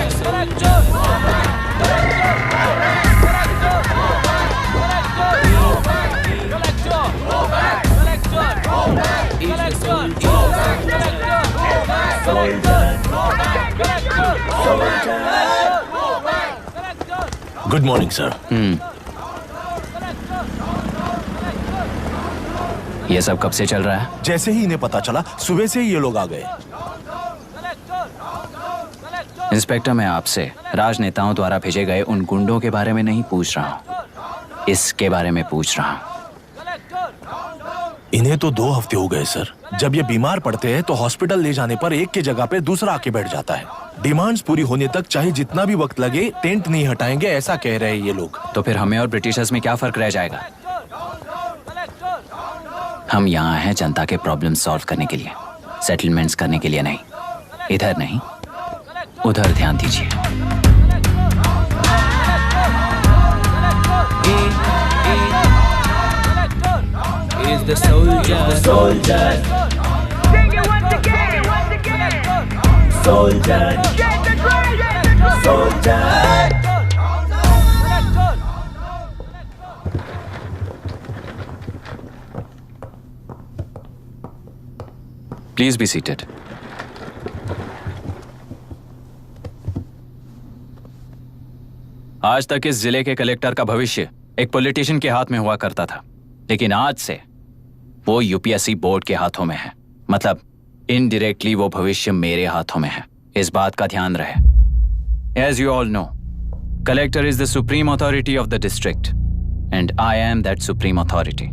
Good morning sir. ये सब कब से चल रहा है? जैसे ही इन्हें पता चला, सुबह से ही ये लोग आ गए। इंस्पेक्टर, मैं आपसे राजनेताओं द्वारा भेजे गए उन गुंडों के बारे में नहीं पूछ रहा हूँ, इसके बारे में पूछ रहा हूँ। इन्हें तो 2 हफ्ते हो गए सर। जब ये बीमार पड़ते हैं तो हॉस्पिटल ले जाने पर एक की जगह पे दूसरा आके बैठ जाता है। डिमांड्स पूरी होने तक चाहे जितना भी वक्त लगे, टेंट नहीं हटाएंगे, ऐसा कह रहे हैं ये लोग। तो फिर हमें और ब्रिटिशर्स में क्या फर्क रह जाएगा? हम यहाँ हैं जनता के प्रॉब्लम सॉल्व करने के लिए, सेटलमेंट्स करने के लिए नहीं। इधर नहीं, उधर ध्यान दीजिए। Is the soldier, soldier. Sing it once again, once again. Soldier, get the drum, soldier. Please be seated. आज तक इस जिले के कलेक्टर का भविष्य एक पॉलिटिशियन के हाथ में हुआ करता था, लेकिन आज से वो यूपीएससी बोर्ड के हाथों में है। मतलब इनडायरेक्टली वो भविष्य मेरे हाथों में है। इस बात का ध्यान रहे। As you all know, collector is the supreme authority of the district and I am that supreme authority.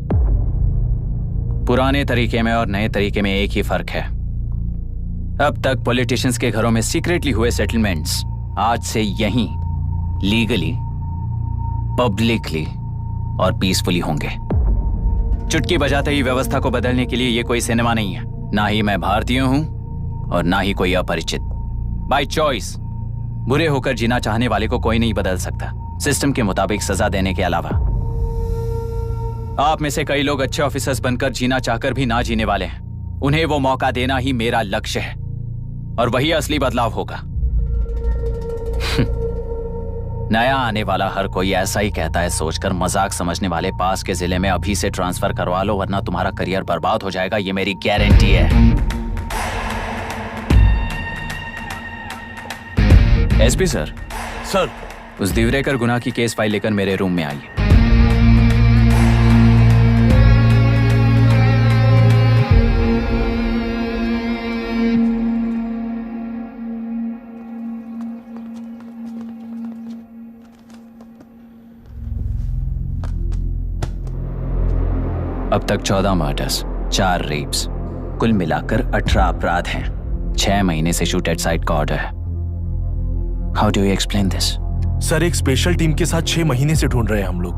पुराने तरीके में और नए तरीके में एक ही फर्क है। अब तक पॉलिटिशियंस के घरों में सीक्रेटली हुए सेटलमेंट्स आज से यहीं लीगली, पब्लिकली और पीसफुली होंगे। चुटकी बजाते ही व्यवस्था को बदलने के लिए ये कोई सिनेमा नहीं है। ना ही मैं भारतीय हूं और ना ही कोई अपरिचित। बाय चॉइस बुरे होकर जीना चाहने वाले को कोई नहीं बदल सकता, सिस्टम के मुताबिक सजा देने के अलावा। आप में से कई लोग अच्छे ऑफिसर्स बनकर जीना चाहकर भी ना जीने वाले हैं। उन्हें वो मौका देना ही मेरा लक्ष्य है और वही असली बदलाव होगा। नया आने वाला हर कोई ऐसा ही कहता है सोचकर मजाक समझने वाले पास के जिले में अभी से ट्रांसफर करवा लो, वरना तुम्हारा करियर बर्बाद हो जाएगा। ये मेरी गारंटी है। SP sir. सर। उस दिवरेकर गुनाह की केस फाइल लेकर मेरे रूम में आइए। अब तक 14 मर्डर्स, 4 रेप्स, कुल मिलाकर 18 अपराध हैं। 6 महीने से शूट एट साइट का ऑर्डर है। How do you explain this? Sir, एक स्पेशल टीम के साथ 6 महीने से ढूंढ रहे हैं हम लोग।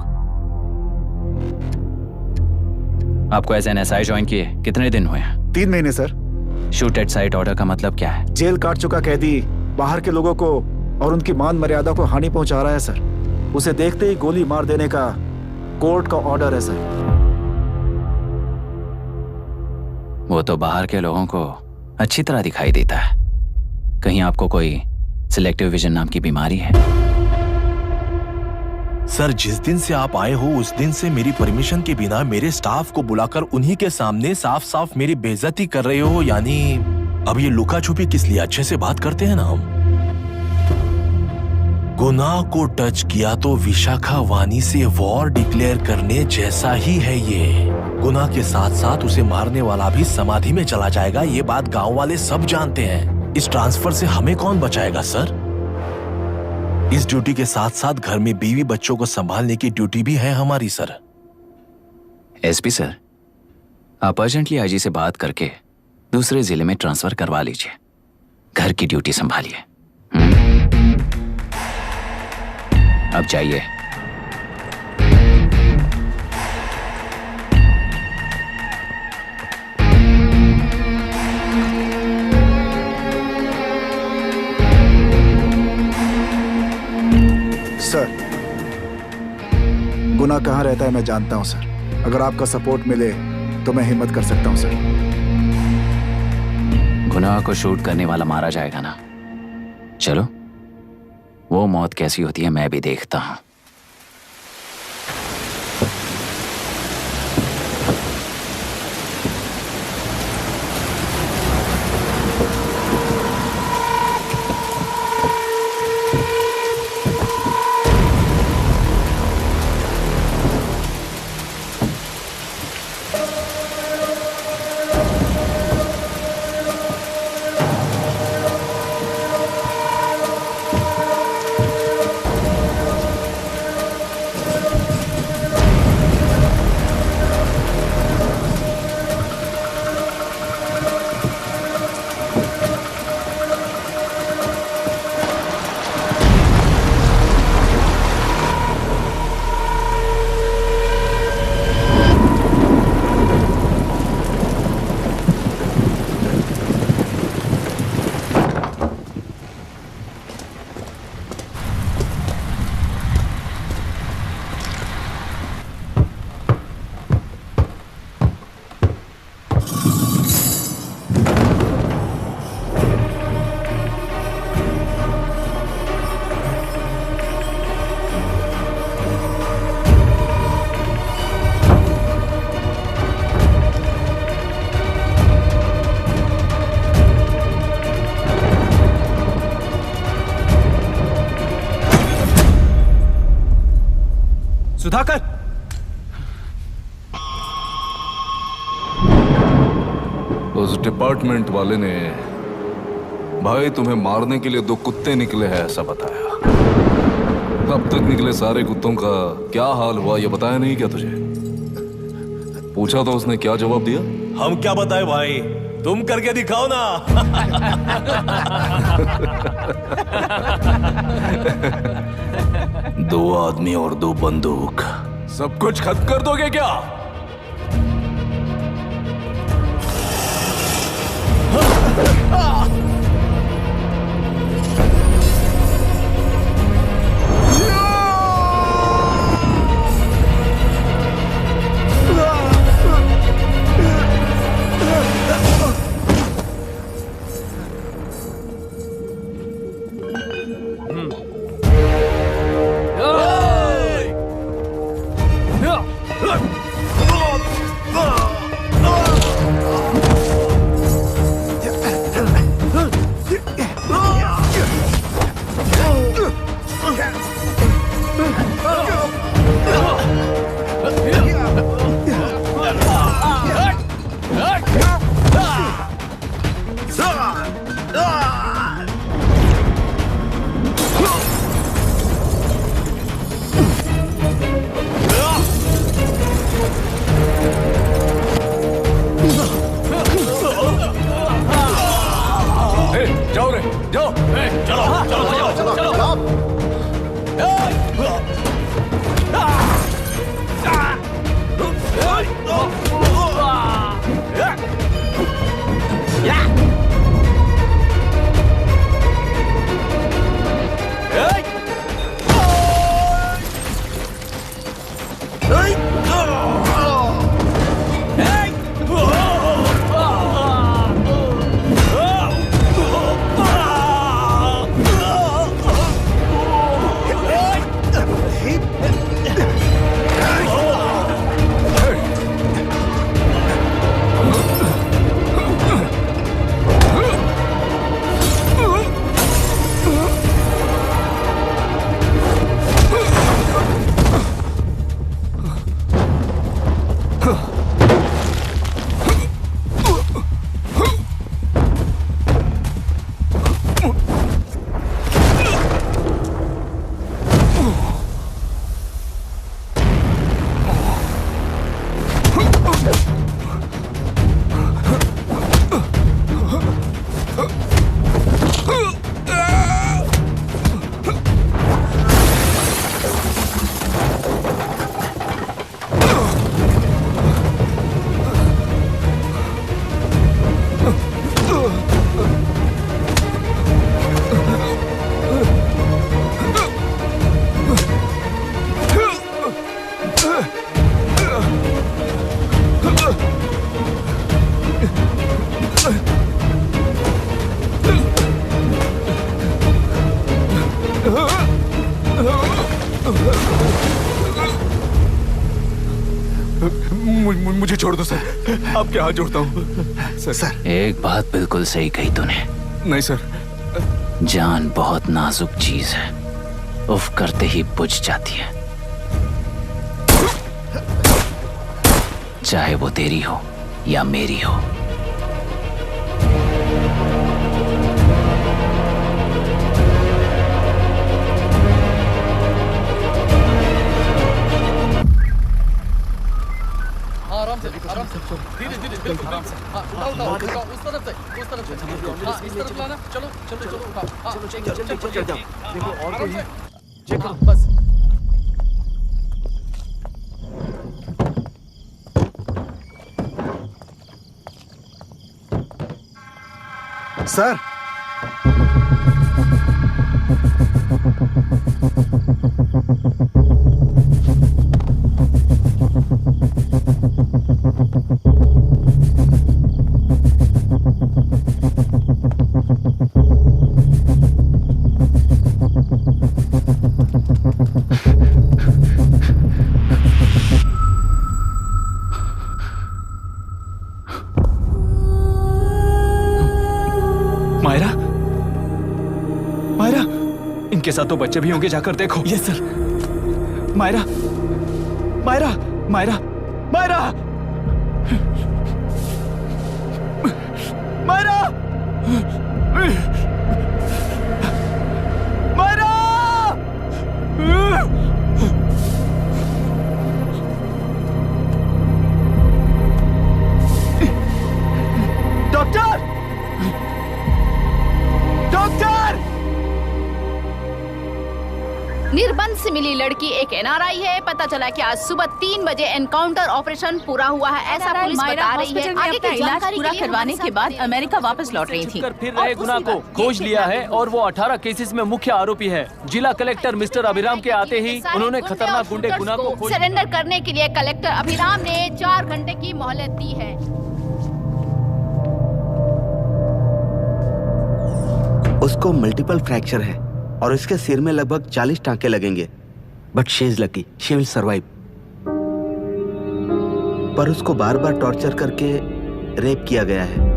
आपको एज एन एसआई ज्वाइन किए कितने दिन हुए हैं? 3 महीने sir. Shoot at site order का मतलब क्या है? जेल काट चुका कैदी बाहर के लोगों को और उनकी मान मर्यादा को हानि पहुंचा रहा है सर। उसे देखते ही गोली मार देने का कोर्ट का ऑर्डर है सर। वो तो बाहर के लोगों को अच्छी तरह दिखाई देता है। कहीं आपको कोई सिलेक्टिव विजन नाम की बीमारी है? सर, जिस दिन से आप आए हो उस दिन से मेरी परमिशन के बिना मेरे स्टाफ को बुलाकर उन्हीं के सामने साफ साफ मेरी बेइज्जती कर रहे हो। यानी अब ये लुका छुपी किस लिए? अच्छे से बात करते हैं ना हम। गुनाह को टच किया तो विशाखा वानी से वॉर डिक्लेयर करने जैसा ही है ये। गुनाह के साथ साथ उसे मारने वाला भी समाधि में चला जाएगा। ये बात गांव वाले सब जानते हैं। इस ट्रांसफर से हमें कौन बचाएगा सर? इस ड्यूटी के साथ साथ घर में बीवी बच्चों को संभालने की ड्यूटी भी है हमारी सर। एसपी सर, आप अर्जेंटली आईजी से बात करके दूसरे जिले में ट्रांसफर करवा लीजिए। घर की ड्यूटी संभालिए। अब जाइए। सर, गुनाह कहाँ रहता है मैं जानता हूँ सर। अगर आपका सपोर्ट मिले तो मैं हिम्मत कर सकता हूँ सर। गुनाह को शूट करने वाला मारा जाएगा ना? चलो, वो मौत कैसी होती है मैं भी देखता हूं। सुधाकर, उस डिपार्टमेंट वाले ने भाई तुम्हें मारने के लिए 2 कुत्ते निकले हैं ऐसा बताया। अब तक निकले सारे कुत्तों का क्या हाल हुआ ये बताया नहीं क्या तुझे? पूछा तो उसने क्या जवाब दिया? हम क्या बताए भाई, तुम करके दिखाओ ना। 2 आदमी और 2 बंदूक, सब कुछ खत्म कर दोगे क्या? मुझे छोड़ दो सर, आपके हाथ जोड़ता हूँ सर। एक बात बिल्कुल सही कही तूने। नहीं सर। जान बहुत नाजुक चीज है, उफ करते ही बुझ जाती है, चाहे वो तेरी हो या मेरी हो। आराम से धीरे धीरे, बिल्कुल आराम से। हाँ, उठाओ, उस तरफ से। हाँ, इस तरफ लाना। चलो उठाओ। हाँ, चल जाओ। देखो और कोई चेक करो बस। सर, मायरा, इनके साथ तो बच्चे भी होंगे, जाकर देखो। Yes sir. Myra, Myra, Myra, Myra, Myra, Myra, doctor, doctor. निर्बंध से मिली लड़की एक एनआरआई है। पता चला कि आज सुबह 3 बजे एनकाउंटर ऑपरेशन पूरा हुआ है, ऐसा पुलिस बता रही है। आगे की इलाज पूरा करवाने के बाद अमेरिका वापस लौट रही थी। फिर रहे गुनाह को खोज लिया है और वो 18 केसेस में मुख्य आरोपी है। जिला कलेक्टर मिस्टर अभिराम के आते ही उन्होंने खतरनाक गुंडे गुनाह को सरेंडर करने के लिए कलेक्टर अभिराम ने 4 घंटे की मोहलत दी है। उसको मल्टीपल फ्रैक्चर है और इसके सिर में लगभग 40 टांके लगेंगे, but she is lucky, she will survive. पर उसको बार बार टॉर्चर करके रेप किया गया है।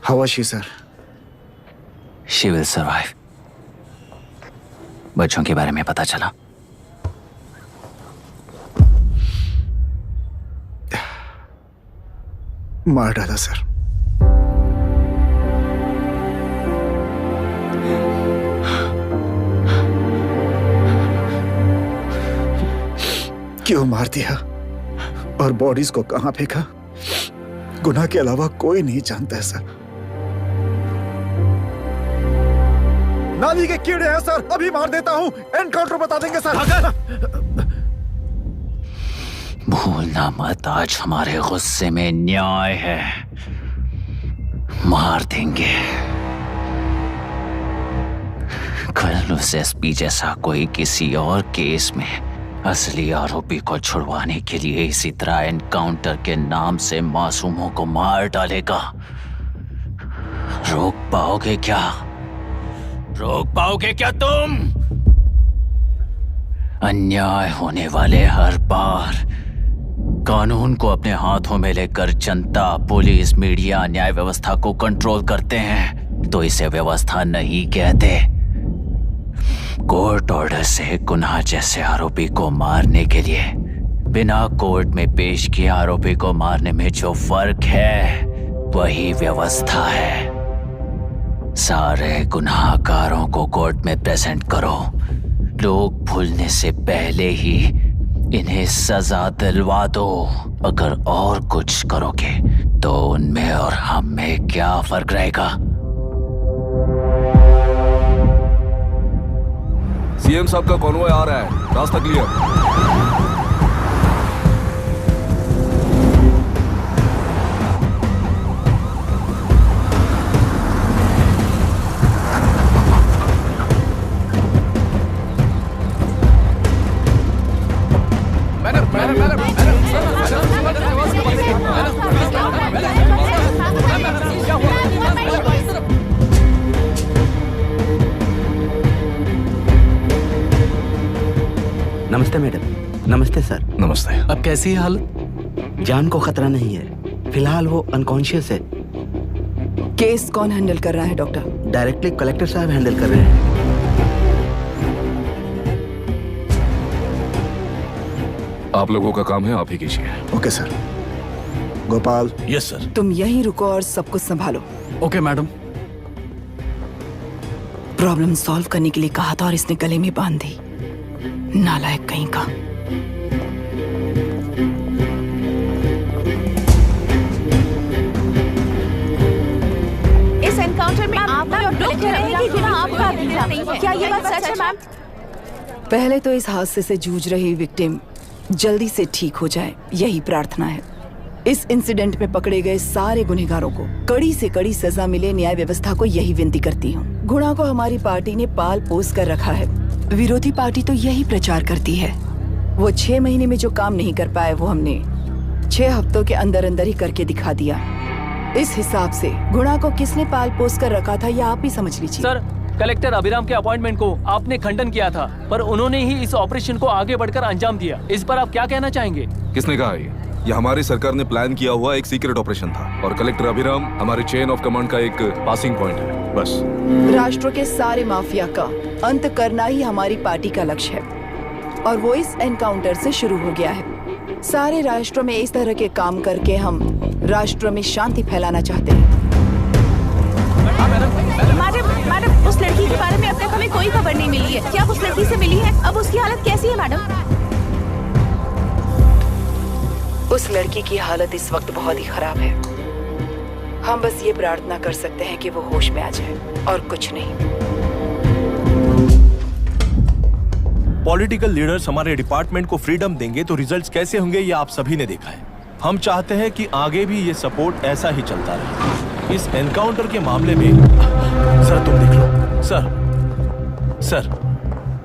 How was she, sir? She will survive. बच्चों के बारे में पता चला? मार डाला सर। क्यों मार दिया और बॉडीज को कहां फेंका, गुनाह के अलावा कोई नहीं जानता है सर। नाली के कीड़े हैं सर, अभी मार देता हूं, एनकाउंटर बता देंगे सर। भूलना मत, आज हमारे गुस्से में न्याय है, मार देंगे। कल उस एसपी जैसा कोई किसी और केस में असली आरोपी को छुड़वाने के लिए इसी तरह एनकाउंटर के नाम से मासूमों को मार डालेगा। रोक पाओगे क्या? रोक पाओगे क्या तुम? अन्याय होने वाले हर बार कानून को अपने हाथों में लेकर जनता, पुलिस, मीडिया, न्याय व्यवस्था को कंट्रोल करते हैं तो इसे व्यवस्था नहीं कहते। कोर्ट ऑर्डर से गुनाह जैसे आरोपी को मारने के लिए बिना कोर्ट में पेश किए आरोपी को मारने में जो फर्क है वही व्यवस्था है। सारे गुनाहगारों को कोर्ट में प्रेजेंट करो, लोग भूलने से पहले ही इन्हें सजा दिलवा दो। अगर और कुछ करोगे तो उनमें और हम में क्या फर्क रहेगा? सीएम साहब का कॉन्वॉय आ रहा है, रास्ता क्लियर। नमस्ते मैडम। नमस्ते सर। नमस्ते। अब कैसी है हालत? जान को खतरा नहीं है, फिलहाल वो अनकॉन्शियस है। केस कौन हैंडल कर रहा है डॉक्टर? डायरेक्टली कलेक्टर साहब हैंडल कर रहे हैं। आप लोगों का काम है, आप ही कीजिए। Okay sir. Gopal. Yes sir. तुम यहीं रुको और सब कुछ संभालो। Okay madam. प्रॉब्लम सॉल्व करने के लिए कहा था और इसने गले में बांध दी। नालायक कहीं का। इस एनकाउंटर में आपने और कलेक्टर अभिराम के बिना आपका अधिकार नहीं है। क्या ये बात सच है मैम? पहले तो इस हादसे से जूझ रही विक्टिम जल्दी से ठीक हो जाए, यही प्रार्थना है। इस इंसिडेंट में पकड़े गए सारे गुनहगारों को कड़ी से कड़ी सजा मिले, न्याय व्यवस्था को यही विनती करती हूँ। गुणा को हमारी पार्टी ने पाल पोस कर रखा है। विरोधी पार्टी तो यही प्रचार करती है। वो 6 महीने में जो काम नहीं कर पाए वो हमने 6 हफ्तों के अंदर अंदर ही करके दिखा दिया। इस हिसाब से गुणा को किसने पाल पोस कर रखा था यह आप ही समझ लीजिए। सर, कलेक्टर अभिराम के अपॉइंटमेंट को आपने खंडन किया था, पर उन्होंने ही इस ऑपरेशन को आगे बढ़कर अंजाम दिया। इस पर आप क्या कहना चाहेंगे? किसने कहा ये हमारी सरकार ने प्लान किया हुआ एक सीक्रेट ऑपरेशन था और कलेक्टर अभिराम हमारे चेन ऑफ कमांड का एक पासिंग पॉइंट है, बस। राष्ट्र के सारे माफिया का अंत करना ही हमारी पार्टी का लक्ष्य है और वो इस एनकाउंटर से शुरू हो गया है। सारे राष्ट्र में इस तरह के काम करके हम राष्ट्र में शांति फैलाना चाहते हैं। मैडम, उस लड़की के बारे में अब तक हमें कोई खबर नहीं मिली है। क्या उस लड़की से मिली है? अब उसकी हालत कैसी है मैडम? उस लड़की की हालत इस वक्त बहुत ही खराब है। हम बस ये प्रार्थना कर सकते हैं कि वो होश में आ जाए और कुछ नहीं। पॉलिटिकल लीडर्स हमारे डिपार्टमेंट को फ्रीडम देंगे तो रिजल्ट्स कैसे होंगे ये आप सभी ने देखा है। हम चाहते हैं कि आगे भी ये सपोर्ट ऐसा ही चलता रहे। इस एनकाउंटर के मामले में सर तुम देख लो।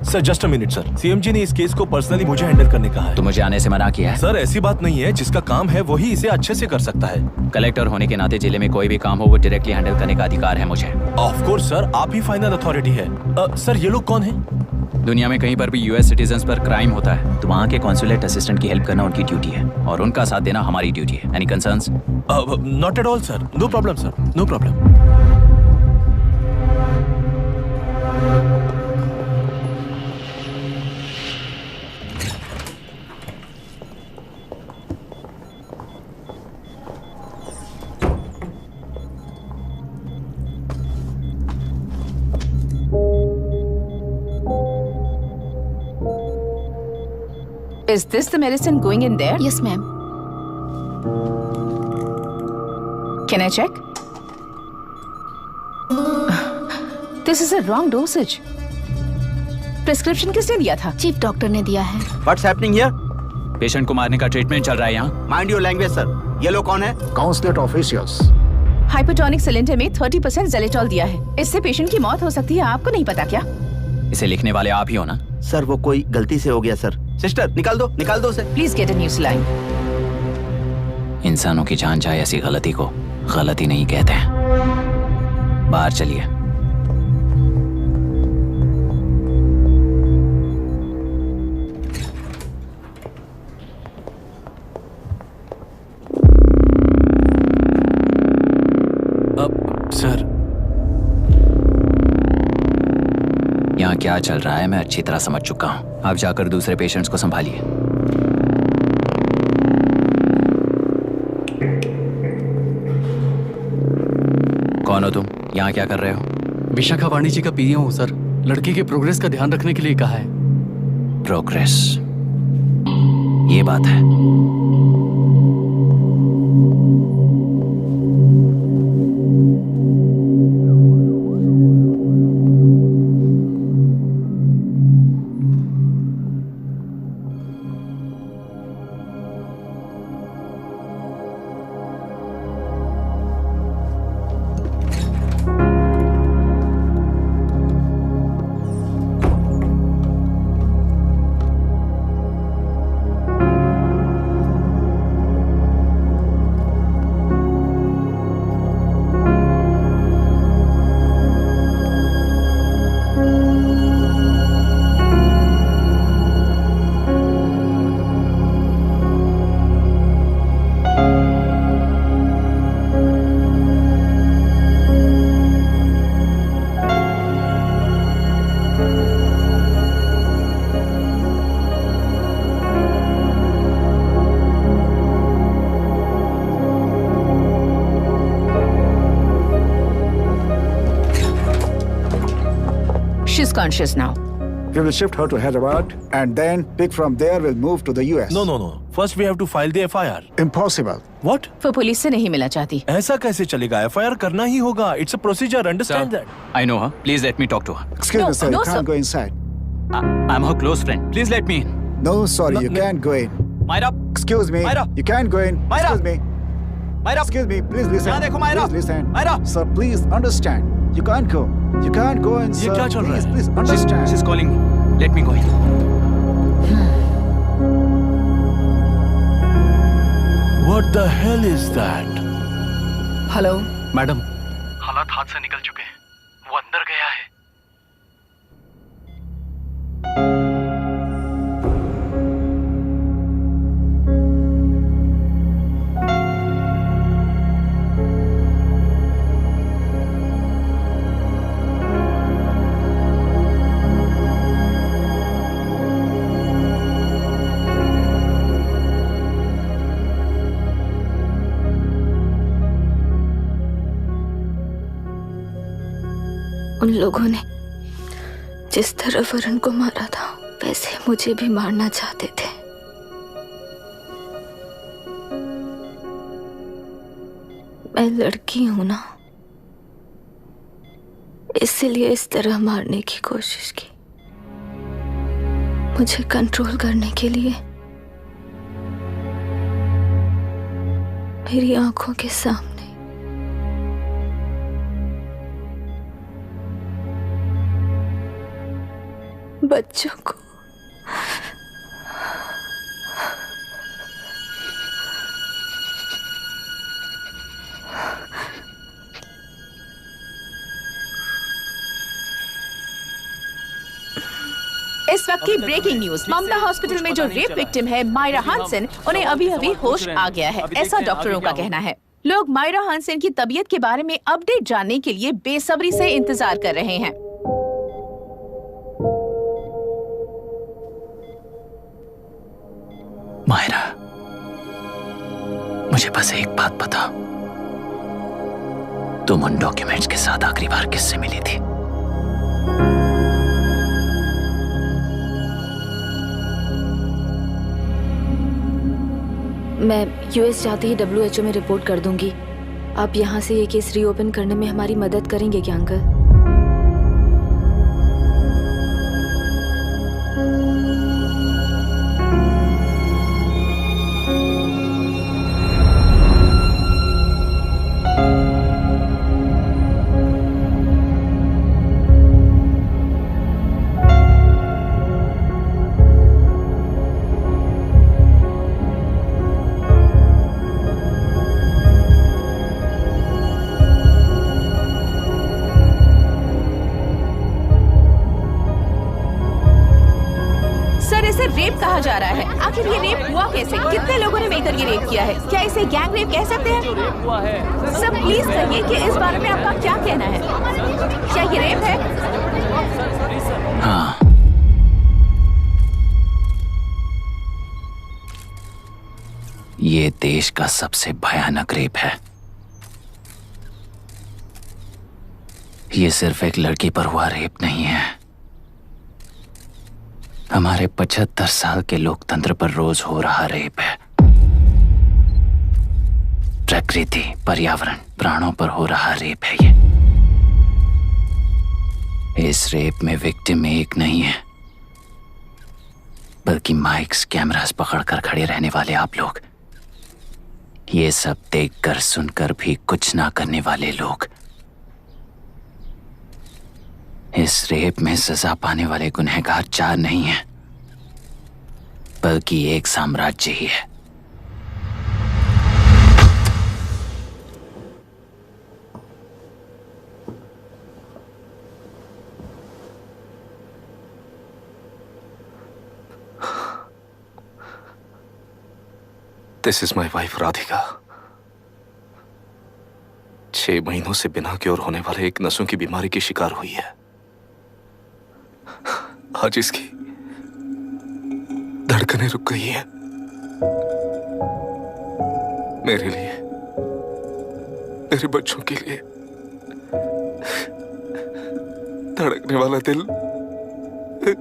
Sir just a minute sir. CM ji ने इस केस को पर्सनली मुझे हैंडल करने कहा है। तो मुझे आने से मना किया है? सर ऐसी बात नहीं है, जिसका काम है वही इसे अच्छे से कर सकता है। कलेक्टर होने के नाते जिले में कोई भी काम हो वो डायरेक्टली हैंडल करने का अधिकार है मुझे। ऑफ कोर्स सर, आप ही फाइनल अथॉरिटी है। सर ये लोग कौन हैं? दुनिया में कहीं पर भी यूएस सिटीजन्स पर क्राइम होता है तो वहाँ के कॉन्सुलेट असिस्टेंट की हेल्प करना उनकी ड्यूटी है और उनका साथ देना हमारी ड्यूटी है। Any concerns? Not at all sir, no problem sir, no problem. Is this the medicine going in there? Yes, ma'am. Can I check? This is a wrong dosage. Prescription किसने दिया था? चीफ डॉक्टर ने दिया है। What's happening here? Patient को मारने का treatment चल रहा है यहाँ। Mind your language, sir. ये लोग कौन है? Consulate officials. हाइपोटोनिक सिलेंडर में 30% जेलेटॉल दिया है। इससे पेशेंट की मौत हो सकती है। आपको नहीं पता क्या? इसे लिखने वाले आप ही हो ना? सर वो कोई गलती से हो गया सर। सिस्टर निकाल दो उसे। Please get a new saline. इंसानों की जान जाए ऐसी गलती को गलती नहीं कहते हैं। बाहर चलिए। सर यहाँ क्या चल रहा है मैं अच्छी तरह समझ चुका हूँ। आप जाकर दूसरे पेशेंट्स को संभालिए। कौन हो तुम? यहाँ क्या कर रहे हो? विशाखा वाणी जी का पीए हूँ सर। लड़की के प्रोग्रेस का ध्यान रखने के लिए कहा है। प्रोग्रेस, ये बात है। She's conscious now. We will shift her to Hyderabad and then pick from there. We'll move to the US. No. First we have to file the FIR. Impossible. What? वो पुलिस से नहीं मिलना चाहती। ऐसा कैसे चलेगा? FIR करना ही होगा. It's a procedure. Understand that? I know her. Please let me talk to her. Excuse me, sir. You can't go inside. I'm her close friend. Please let me in. No, sorry, you can't go in. Myra. Excuse me. Myra. You can't go in. Myra. Excuse me. Myra. Excuse me. Please listen. यहाँ देखो Myra. Please listen. Myra. Sir, please understand. You can't go. You can't go in, sir. ये क्या चल रहा है? Please understand. She's calling me. Let me go in. What the hell is that? Hello madam, हालात हाथ से निकल चुके हैं। वो अंदर गया है। उन लोगों ने जिस तरह वरुण को मारा था वैसे मुझे भी मारना चाहते थे। मैं लड़की हूं ना, इसलिए इस तरह मारने की कोशिश की। मुझे कंट्रोल करने के लिए मेरी आंखों के सामने बच्चों को इस वक्त की ब्रेकिंग न्यूज, ममता हॉस्पिटल में जो रेप विक्टिम है मायरा हानसन, उन्हें अभी अभी होश आ गया है, ऐसा डॉक्टरों का कहना है। लोग मायरा हानसन की तबीयत के बारे में अपडेट जानने के लिए बेसब्री से इंतजार कर रहे हैं। मायरा, मुझे बस एक बात बता, तुम उन डॉक्यूमेंट्स के साथ आखिरी बार किससे मिली थी? मैं यूएस जाते ही WHO में रिपोर्ट कर दूंगी। आप यहाँ से ये केस रीओपन करने में हमारी मदद करेंगे क्या अंकल? रेप कहा जा रहा है, आखिर ये रेप हुआ कैसे? कितने लोगों ने मिलकर ये रेप किया है? क्या इसे गैंग रेप कह सकते हैं? सब प्लीज कहिए कि इस बारे में आपका क्या कहना है? क्या ये रेप है? हाँ, ये देश का सबसे भयानक रेप है। ये सिर्फ एक लड़की पर हुआ रेप नहीं है, हमारे 75 साल के लोकतंत्र पर रोज हो रहा रेप है। प्रकृति, पर्यावरण, प्राणों पर हो रहा रेप है ये। इस रेप में विक्टिम एक नहीं है, बल्कि माइक्स, कैमरास पकड़कर खड़े रहने वाले आप लोग, ये सब देखकर सुनकर भी कुछ ना करने वाले लोग। इस रेप में सजा पाने वाले गुनहगार 4 नहीं हैं, बल्कि एक साम्राज्य ही है। This is my wife Radhika. 6 महीनों से बिना क्योर होने वाले एक नसों की बीमारी की शिकार हुई है। आज इसकी धड़कनें रुक गई हैं। मेरे लिए, मेरे बच्चों के लिए धड़कने वाला दिल मैं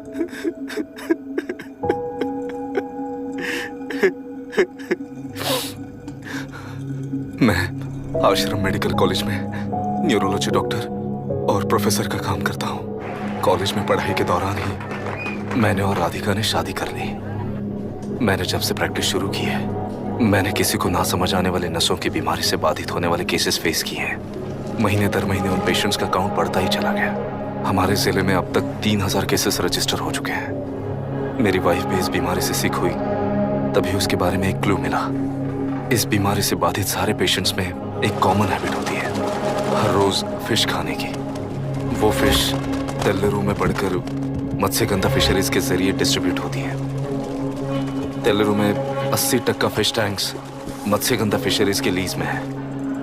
आश्रम मेडिकल कॉलेज में न्यूरोलॉजी डॉक्टर और प्रोफेसर का काम करता हूँ। कॉलेज में पढ़ाई के दौरान ही मैंने और राधिका ने शादी कर ली। मैंने जब से प्रैक्टिस शुरू की है, मैंने किसी को ना समझ आने वाले नसों की बीमारी से बाधित होने वाले केसेस फेस किए हैं। महीने दर महीने उन पेशेंट्स का काउंट बढ़ता ही चला गया। हमारे जिले में अब तक 3000 केसेस रजिस्टर हो चुके हैं। मेरी वाइफ भी इस बीमारी से सिक हुई, तभी उसके बारे में एक क्लू मिला। इस बीमारी से बाधित सारे पेशेंट्स में एक कॉमन हैबिट होती है, हर रोज फिश खाने की। वो फिश तेल्लेरू में बढ़कर मत्स्यगंधा फिशरीज के जरिए डिस्ट्रीब्यूट होती है। तेल्लेरू में 80% फिश टैंक्स मत्स्यगंधा फिशरीज के लीज में है।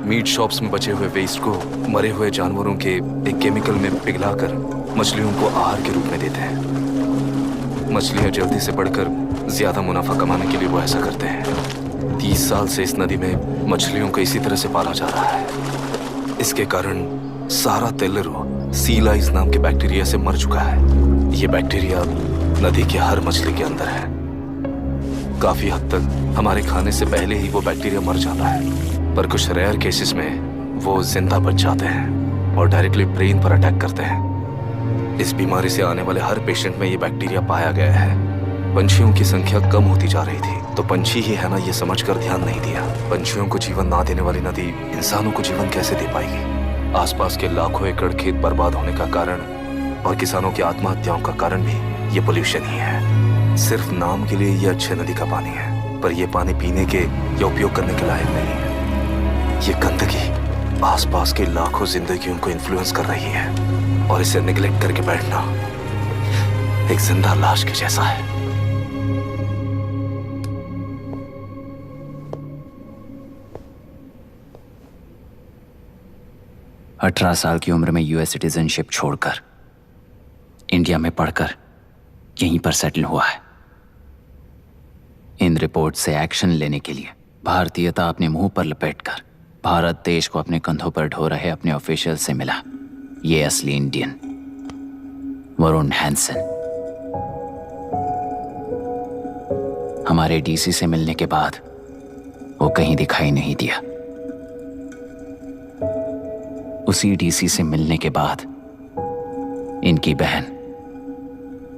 मीट शॉप्स में बचे हुए वेस्ट को मरे हुए जानवरों के एक केमिकल में पिघलाकर मछलियों को आहार के रूप में देते हैं। मछलियां जल्दी से बढ़कर ज्यादा मुनाफा कमाने के लिए वो ऐसा करते हैं। 30 साल से इस नदी में मछलियों को इसी तरह से पाला जा रहा है। इसके कारण सारा तेल्लेरू सी लाइस नाम के बैक्टीरिया से मर चुका है। ये बैक्टीरिया नदी के हर मछली के अंदर है। काफी हद तक हमारे खाने से पहले ही वो बैक्टीरिया मर जाता है, पर कुछ रेयर केसेस में वो जिंदा बच जाते हैं और डायरेक्टली ब्रेन पर अटैक करते हैं। इस बीमारी से आने वाले हर पेशेंट में ये बैक्टीरिया पाया गया है। पंछियों की संख्या कम होती जा रही थी, तो पंछी ही है ना ये समझकर ध्यान नहीं दिया। पंछियों को जीवन ना देने वाली नदी इंसानों को जीवन कैसे दे पाएगी? आसपास के लाखों एकड़ खेत बर्बाद होने का कारण और किसानों की आत्महत्याओं का कारण भी ये पोल्यूशन ही है। सिर्फ नाम के लिए ये अच्छे नदी का पानी है, पर ये पानी पीने के या उपयोग करने के लायक नहीं है। ये गंदगी आसपास के लाखों जिंदगियों को इन्फ्लुएंस कर रही है और इसे निगलेक्ट करके बैठना एक जिंदा लाश के जैसा है। अठारह साल की उम्र में यूएस सिटीजनशिप छोड़कर इंडिया में पढ़कर यहीं पर सेटल हुआ है। इन रिपोर्ट से एक्शन लेने के लिए भारतीयता अपने मुंह पर लपेटकर भारत देश को अपने कंधों पर ढो रहे अपने ऑफिशियल से मिला ये असली इंडियन वरुण हैंसन। हमारे डीसी से मिलने के बाद वो कहीं दिखाई नहीं दिया। उसी डीसी से मिलने के बाद इनकी बहन,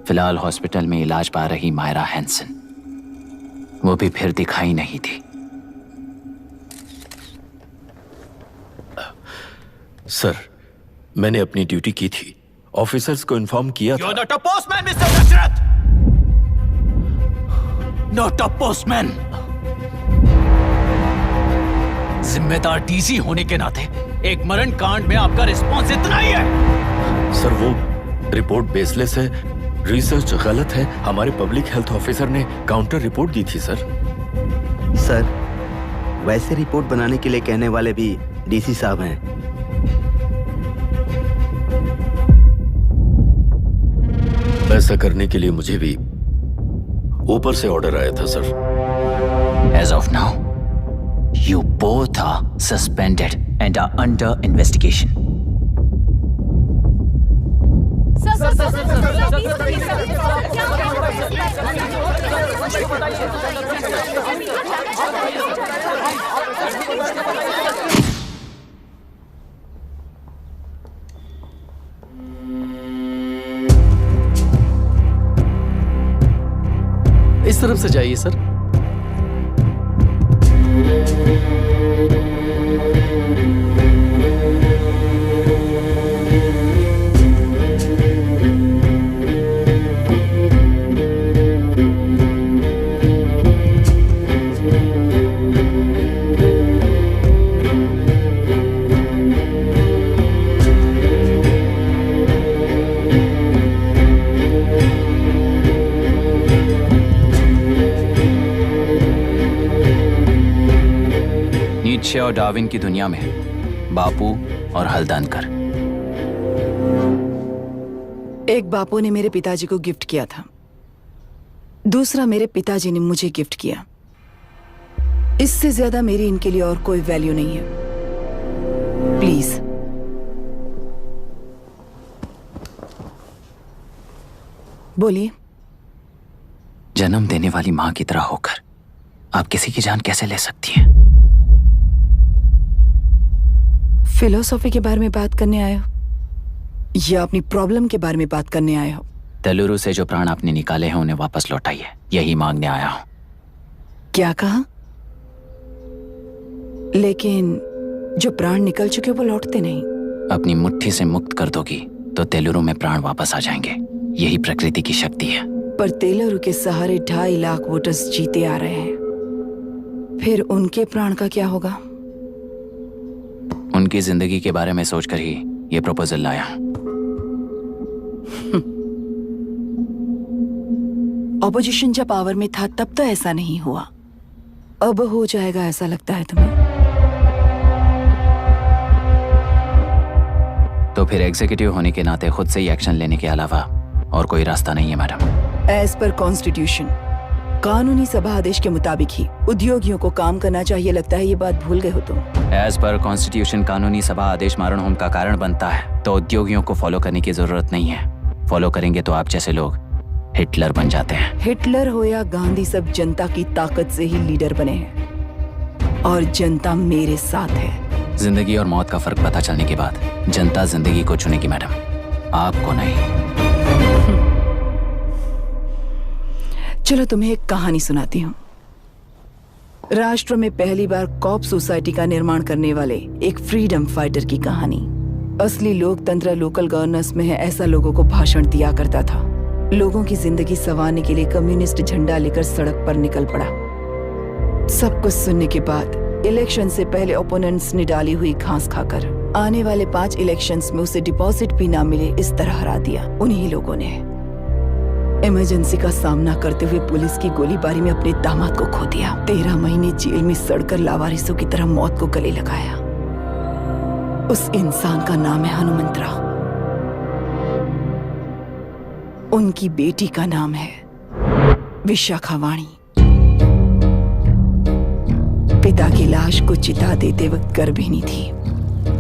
फिलहाल हॉस्पिटल में इलाज पा रही मायरा हैंसन, वो भी फिर दिखाई नहीं थी। सर, मैंने अपनी ड्यूटी की थी, ऑफिसर्स को इन्फॉर्म किया था। You're not a postman, Mr. Dasharath! Not a postman! जिम्मेदार डीसी होने के नाते एक मरण कांड में आपका रिस्पॉन्स इतना ही है। सर, वो रिपोर्ट बेसलेस है, रिसर्च गलत है। हमारे पब्लिक हेल्थ ऑफिसर ने काउंटर रिपोर्ट दी थी सर। सर, वैसे रिपोर्ट बनाने के लिए कहने वाले भी डीसी साहब हैं। ऐसा करने के लिए मुझे भी ऊपर से ऑर्डर आया था sir. As of now, you both are suspended and are under investigation. इस तरफ से जाइए सर। नीत्शे और डार्विन की दुनिया में बापू और हल्दनकर। एक बापू ने मेरे पिताजी को गिफ्ट किया था, दूसरा मेरे पिताजी ने मुझे गिफ्ट किया। इससे ज्यादा मेरी इनके लिए और कोई वैल्यू नहीं है। प्लीज। बोलिए। जन्म देने वाली माँ की तरह होकर आप किसी की जान कैसे ले सकती हैं? फिलोसॉफी के बारे में बात करने आए हो या अपनी प्रॉब्लम के बारे में बात करने आए हो? तेलुरु से जो प्राण आपने निकाले हैं उन्हें वापस लौटाइए, यही मांगने आया हूं। क्या कहा? लेकिन जो प्राण निकल चुके वो लौटते नहीं। अपनी मुट्ठी से मुक्त कर दोगी तो तेलुरु में प्राण वापस आ जाएंगे, यही प्रकृति की शक्ति है। पर तेलुरु के सहारे 2.5 लाख वोटर्स जीते आ रहे हैं, फिर उनके प्राण का क्या होगा? उनकी जिंदगी के बारे में सोचकर ही ये प्रपोजल लाया हूं। ऑपोजिशन जब पावर में था तब तो ऐसा नहीं हुआ, अब हो जाएगा ऐसा लगता है तुम्हें? तो फिर एग्जीक्यूटिव होने के नाते खुद से ही एक्शन लेने के अलावा और कोई रास्ता नहीं है मैडम। एज पर कॉन्स्टिट्यूशन, कानूनी सभा आदेश के मुताबिक ही उद्योगियों को काम करना चाहिए। लगता है ये बात भूल गए हो तुम। एज पर कॉन्स्टिट्यूशन कानूनी सभा आदेश मारण होम का कारण बनता है, तो उद्योगियों को फॉलो करने की जरूरत नहीं है। फॉलो करेंगे तो आप जैसे लोग हिटलर बन जाते हैं। हिटलर हो या गांधी, सब जनता की ताकत से ही लीडर बने हैं और जनता मेरे साथ है। जिंदगी और मौत का फर्क पता चलने के बाद जनता जिंदगी को चुनेगी मैडम, आपको नहीं। चलो तुम्हें एक कहानी सुनाती हूँ। राष्ट्र में पहली बार कॉप सोसाइटी का निर्माण करने वाले एक फ्रीडम फाइटर की कहानी। असली लोकतंत्र लोकल गवर्नेंस में है, ऐसा लोगों को भाषण दिया करता था। लोगों की जिंदगी संवारने के लिए कम्युनिस्ट झंडा लेकर सड़क पर निकल पड़ा। सब कुछ सुनने के बाद इलेक्शन से पहले ओपोनेंट्स ने डाली हुई घास खाकर आने वाले 5 इलेक्शंस में उसे डिपॉजिट भी ना मिले इस तरह हरा दिया। उन्हीं लोगों ने इमरजेंसी का सामना करते हुए पुलिस की गोलीबारी में अपने दामाद को खो दिया। 13 महीने जेल में सड़कर लावारिसों की तरह मौत को गले लगाया। उस इंसान का नाम है हनुमंतरा। उनकी बेटी का नाम है विशाखावाणी। पिता की लाश को चिता देते वक्त गर्भिणी थी।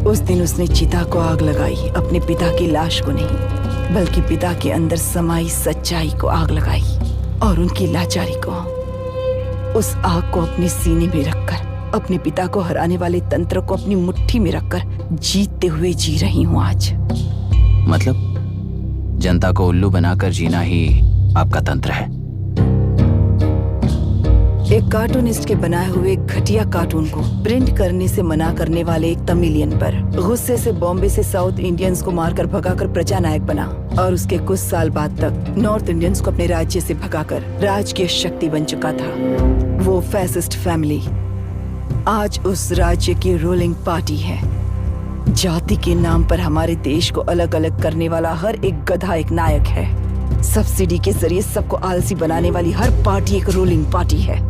उस दिन उसने चिता को आग लगाई, अपने पिता की लाश को नहीं बल्कि पिता के अंदर समाई सच्चाई को आग लगाई और उनकी लाचारी को। उस आग को अपने सीने में रखकर अपने पिता को हराने वाले तंत्र को अपनी मुट्ठी में रखकर जीतते हुए जी रही हूँ आज। मतलब जनता को उल्लू बनाकर जीना ही आपका तंत्र है? एक कार्टूनिस्ट के बनाए हुए घटिया कार्टून को प्रिंट करने से मना करने वाले एक तमिलियन पर गुस्से से बॉम्बे से साउथ इंडियंस को मारकर भगाकर प्रजानायक बना और उसके कुछ साल बाद तक नॉर्थ इंडियंस को अपने राज्य से भगाकर राजकीय शक्ति बन चुका था। वो फैसिस्ट फैमिली आज उस राज्य की रूलिंग पार्टी है। जाति के नाम पर हमारे देश को अलग अलग करने वाला हर एक गधा एक नायक है। सब्सिडी के जरिए सबको आलसी बनाने वाली हर पार्टी एक रूलिंग पार्टी है।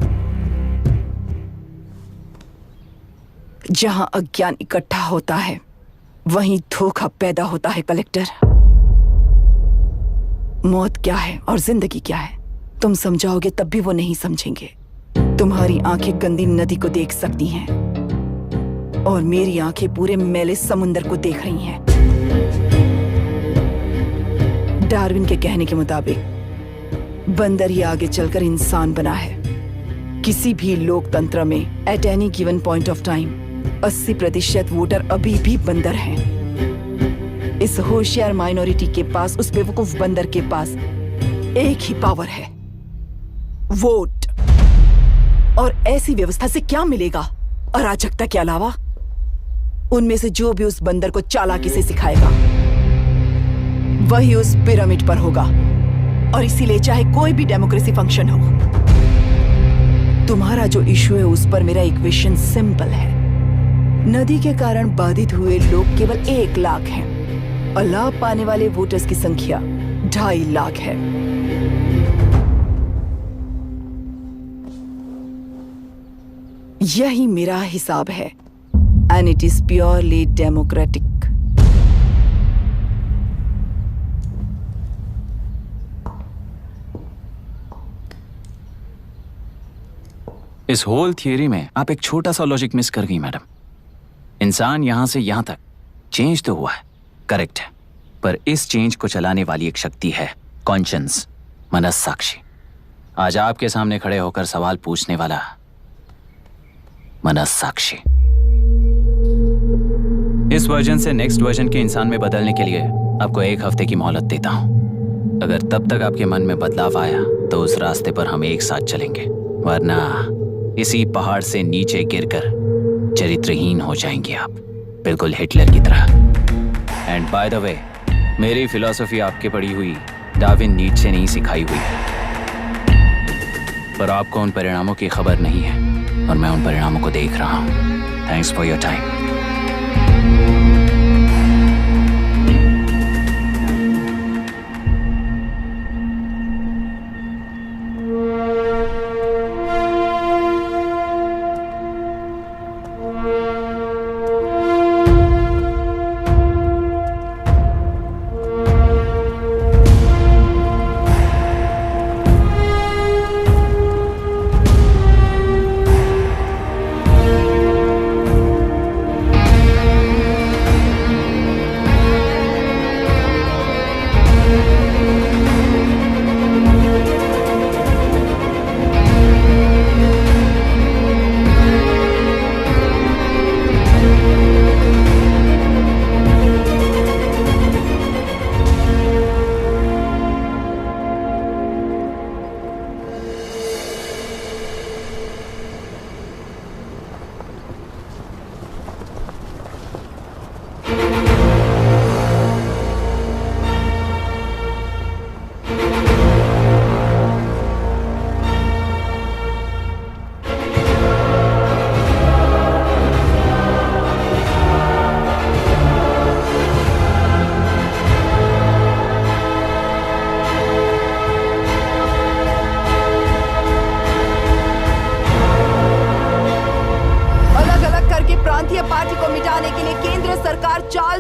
जहां अज्ञान इकट्ठा होता है वहीं धोखा पैदा होता है। कलेक्टर, मौत क्या है और जिंदगी क्या है तुम समझाओगे तब भी वो नहीं समझेंगे। तुम्हारी आंखें गंदी नदी को देख सकती हैं और मेरी आंखें पूरे मैले समुंदर को देख रही हैं। डार्विन के कहने के मुताबिक बंदर ही आगे चलकर इंसान बना है। किसी भी लोकतंत्र में at any given point of time 80% voter अभी भी बंदर हैं। इस होशियार माइनॉरिटी के पास, उस बेवकूफ बंदर के पास एक ही पावर है, वोट। और ऐसी व्यवस्था से क्या मिलेगा अराजकता के अलावा? उनमें से जो भी उस बंदर को चालाकी से सिखाएगा वही उस पिरामिड पर होगा। और इसीलिए चाहे कोई भी डेमोक्रेसी फंक्शन हो, तुम्हारा जो इशू है उस पर मेरा इक्वेशन सिंपल है। नदी के कारण बाधित हुए लोग केवल 1 लाख हैं और लाभ पाने वाले वोटर्स की संख्या 2.5 लाख है। यही मेरा हिसाब है and it is purely democratic. इस होल थियरी में आप एक छोटा सा लॉजिक मिस कर गई मैडम। इंसान यहां से यहां तक चेंज तो हुआ है, करेक्ट है, पर इस चेंज को चलाने वाली एक शक्ति है, कॉन्शियंस। मनस्साक्षी। आज आपके सामने खड़े होकर सवाल पूछने वाला मनस्साक्षी। इस वर्जन से नेक्स्ट वर्जन के इंसान में बदलने के लिए आपको 1 हफ्ते की मोहलत देता हूं। अगर तब तक आपके मन में बदलाव आया तो उस रास्ते पर हम एक साथ चलेंगे, वरना इसी पहाड़ से नीचे गिरकर चरित्रहीन हो जाएंगे आप, बिल्कुल हिटलर की तरह। एंड बाय द वे, मेरी फिलॉसफी आपके पढ़ी हुई डार्विन नीट्शे नहीं सिखाई हुई है, पर आपको उन परिणामों की खबर नहीं है और मैं उन परिणामों को देख रहा हूं। Thanks for your time.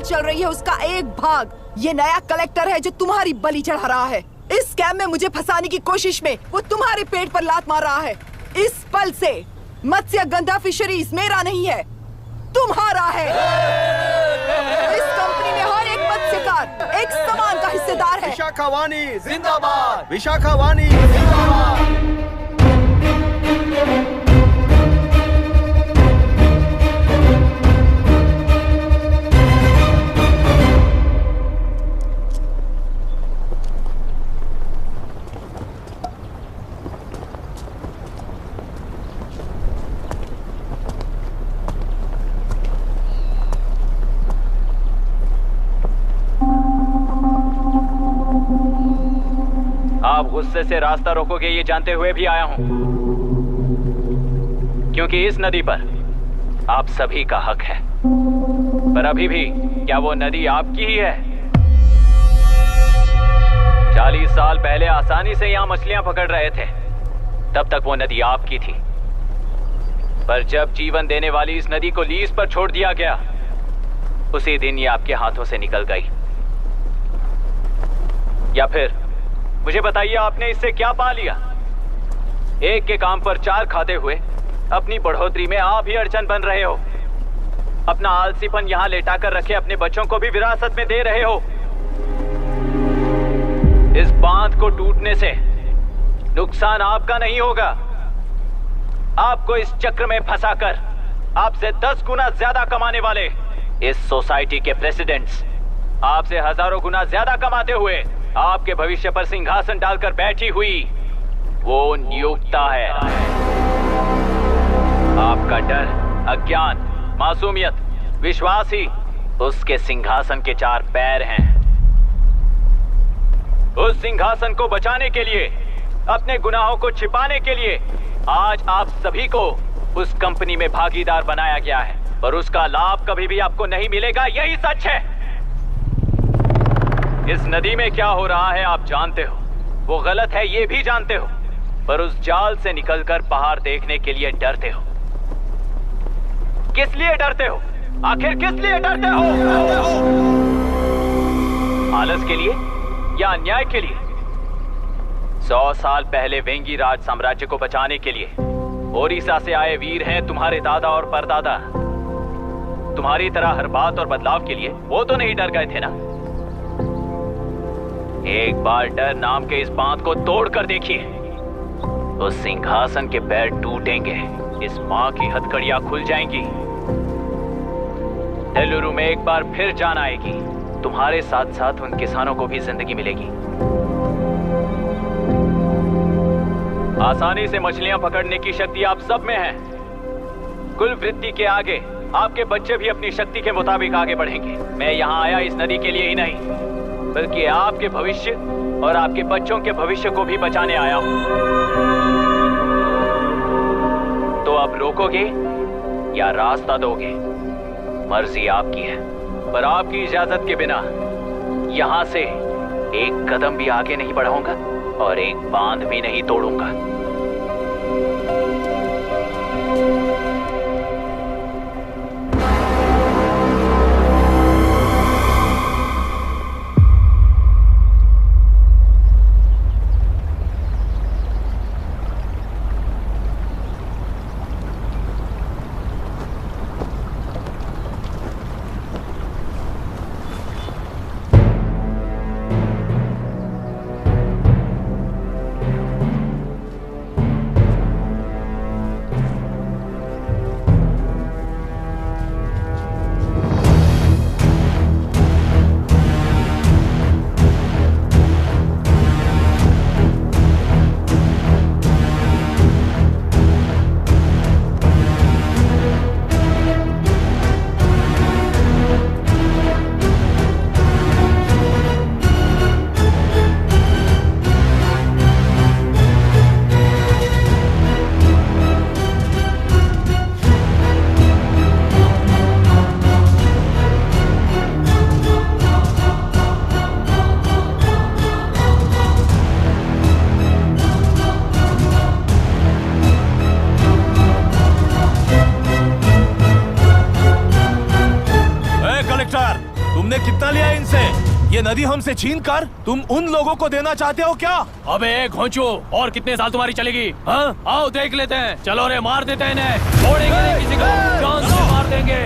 चल रही है उसका एक भाग ये नया कलेक्टर है जो तुम्हारी बलि चढ़ा रहा है। इस स्कैम में मुझे फंसाने की कोशिश में वो तुम्हारे पेट पर लात मार रहा है। इस पल से मत्स्य गंधा फिशरीज मेरा नहीं है, तुम्हारा है। इस कंपनी में हर एक मत्स्यकार एक समान का हिस्सेदार है। विशाखावाणी जिंदाबाद, विशाखावाणी जिंदाबाद। आप गुस्से से रास्ता रोकोगे ये जानते हुए भी आया हूं, क्योंकि इस नदी पर आप सभी का हक है। पर अभी भी क्या वो नदी आपकी ही है? 40 साल पहले आसानी से यहां मछलियां पकड़ रहे थे, तब तक वो नदी आपकी थी। पर जब जीवन देने वाली इस नदी को लीज पर छोड़ दिया गया, उसी दिन ये आपके हाथों से निकल गई। या फिर मुझे बताइए, आपने इससे क्या पा लिया? एक के काम पर 4 खाते हुए अपनी बढ़ोतरी में आप ही अड़चन बन रहे हो। अपना आलसीपन यहां लेटा कर रखे अपने बच्चों को भी विरासत में दे रहे हो। इस बांध को टूटने से नुकसान आपका नहीं होगा, आपको इस चक्र में फंसाकर आपसे 10 गुना ज्यादा कमाने वाले इस सोसाइटी के प्रेसिडेंट्स आपसे हजारों गुना ज्यादा कमाते हुए आपके भविष्य पर सिंहासन डालकर बैठी हुई वो नियोक्ता है। आपका डर, अज्ञान, मासूमियत, विश्वास ही उसके सिंहासन के 4 पैर हैं। उस सिंहासन को बचाने के लिए, अपने गुनाहों को छिपाने के लिए आज आप सभी को उस कंपनी में भागीदार बनाया गया है, पर उसका लाभ कभी भी आपको नहीं मिलेगा। यही सच है। इस नदी में क्या हो रहा है आप जानते हो, वो गलत है ये भी जानते हो, पर उस जाल से निकलकर बाहर देखने के लिए डरते हो। किस लिए डरते हो? आखिर किस लिए डरते हो? आलस के लिए या अन्याय के लिए? 100 साल पहले वेंगी राज साम्राज्य को बचाने के लिए ओडिशा से आए वीर हैं तुम्हारे दादा और परदादा। तुम्हारी तरह हर बात और बदलाव के लिए वो तो नहीं डर गए थे ना। एक बार डर नाम के इस बांध को तोड़ कर देखिए, तो सिंहासन के पैर टूटेंगे, इस माँ की हथकड़ियां खुल जाएंगी। तेलुरु में एक बार फिर जान आएगी, तुम्हारे साथ साथ उन किसानों को भी जिंदगी मिलेगी। आसानी से मछलियां पकड़ने की शक्ति आप सब में है। कुल वृत्ति के आगे आपके बच्चे भी अपनी शक्ति के मुताबिक आगे बढ़ेंगे। मैं यहाँ आया इस नदी के लिए ही नहीं, बल्कि आपके भविष्य और आपके बच्चों के भविष्य को भी बचाने आया हूँ। तो आप रोकोगे या रास्ता दोगे, मर्जी आपकी है, पर आपकी इजाजत के बिना यहाँ से एक कदम भी आगे नहीं बढ़ाऊंगा और एक बांध भी नहीं तोड़ूंगा। तुमने कितना लिया इनसे? ये नदी हमसे छीन कर तुम उन लोगों को देना चाहते हो क्या? अबे घोंचो, और कितने साल तुम्हारी चलेगी? हाँ, आओ देख लेते हैं। चलो रे, मार देते हैं इन्हें, छोड़ेंगे नहीं किसी को, जान से मार देंगे।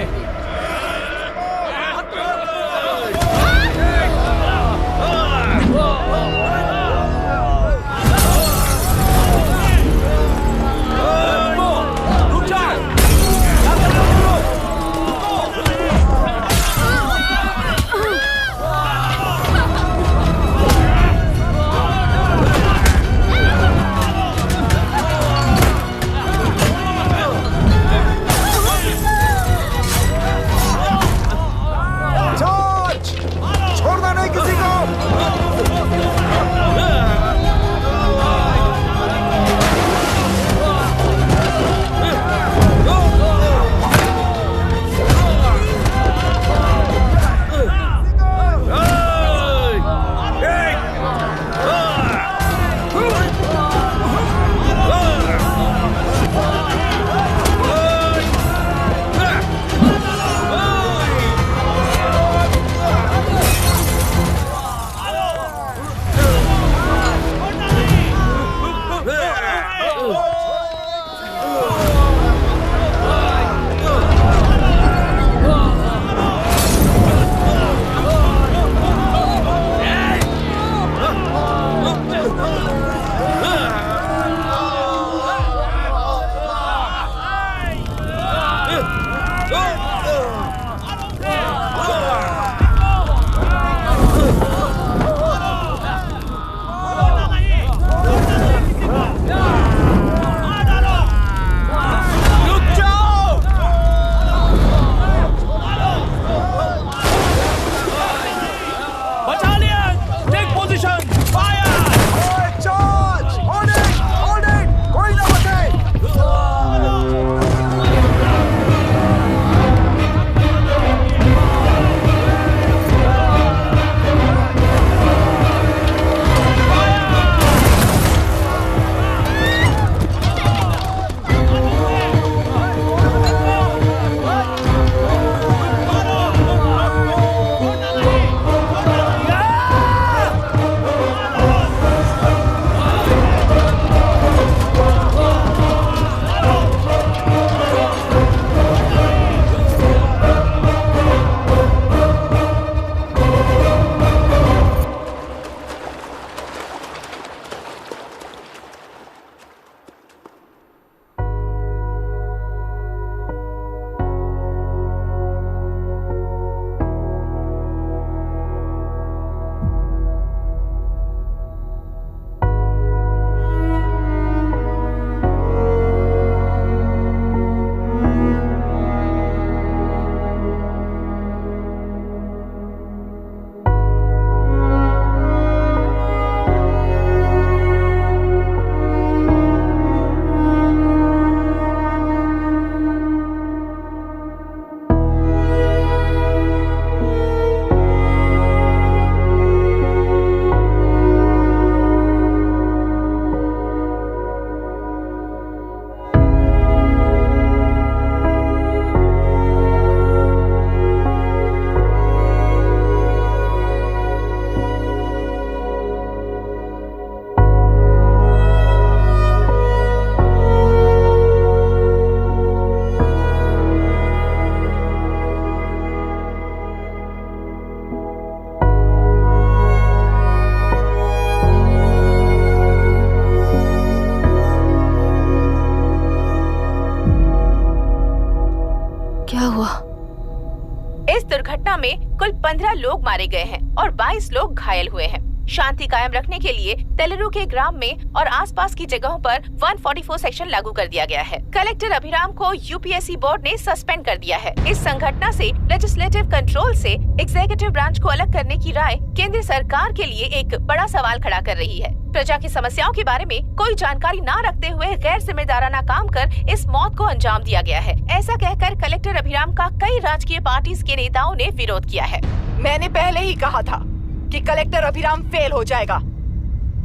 घटना में कुल 15 लोग मारे गए हैं और 22 लोग घायल हुए हैं। शांति कायम रखने के लिए तेलुरु के ग्राम में और आसपास की जगहों पर 144 सेक्शन लागू कर दिया गया है। कलेक्टर अभिराम को यूपीएससी बोर्ड ने सस्पेंड कर दिया है। इस संघटना से लेजिस्लेटिव कंट्रोल से एग्जीक्यूटिव ब्रांच को अलग करने की राय केंद्र सरकार के लिए एक बड़ा सवाल खड़ा कर रही है। प्रजा की समस्याओं के बारे में कोई जानकारी न रखते हुए गैर जिम्मेदाराना काम कर इस मौत को अंजाम दिया गया है। ऐसा कहकर कलेक्टर अभिराम का कई राजकीय पार्टी के नेताओं ने विरोध किया है। मैंने पहले ही कहा था कि कलेक्टर अभिराम फेल हो जाएगा।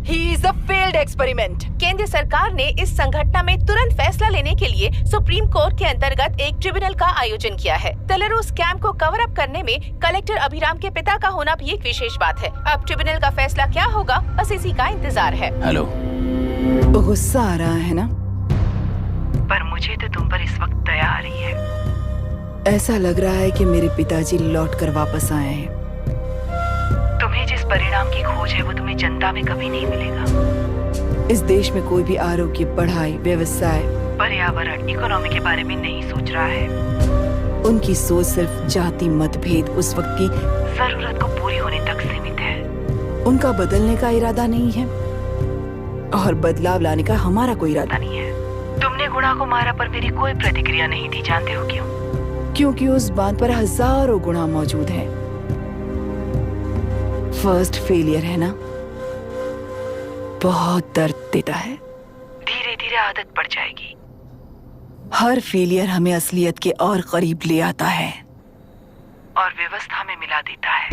He is a failed experiment. केंद्र सरकार ने इस संघटना में तुरंत फैसला लेने के लिए सुप्रीम कोर्ट के अंतर्गत एक ट्रिब्यूनल का आयोजन किया है। तेलुरु स्कैम को कवर अप करने में कलेक्टर अभिराम के पिता का होना भी एक विशेष बात है। अब ट्रिब्यूनल का फैसला क्या होगा, बस इसी का इंतजार है। हेलो, गुस्सा आ रहा है ना? पर मुझे तो तुम पर इस वक्त दया आ रही है। ऐसा लग रहा है कि मेरे पिताजी लौट कर वापस आए हैं। तुम्हें जिस परिणाम की खोज है वो तुम्हें जनता में कभी नहीं मिलेगा। इस देश में कोई भी आरोग्य, पढ़ाई, व्यवसाय, पर्यावरण, इकोनॉमी के बारे में नहीं सोच रहा है। उनकी सोच सिर्फ जाति मतभेद उस वक्त की जरूरत को पूरी होने तक सीमित है। उनका बदलने का इरादा नहीं है और बदलाव लाने का हमारा कोई इरादा नहीं है। तुमने गुणा को मारा पर मेरी कोई प्रतिक्रिया नहीं थी, जानते हो क्यों? क्योंकि उस बात पर हजारों गुणा मौजूद हैं। फर्स्ट फेलियर है ना, बहुत दर्द देता है। धीरे धीरे आदत पड़ जाएगी। हर फेलियर हमें असलियत के और करीब ले आता है और व्यवस्था में मिला देता है।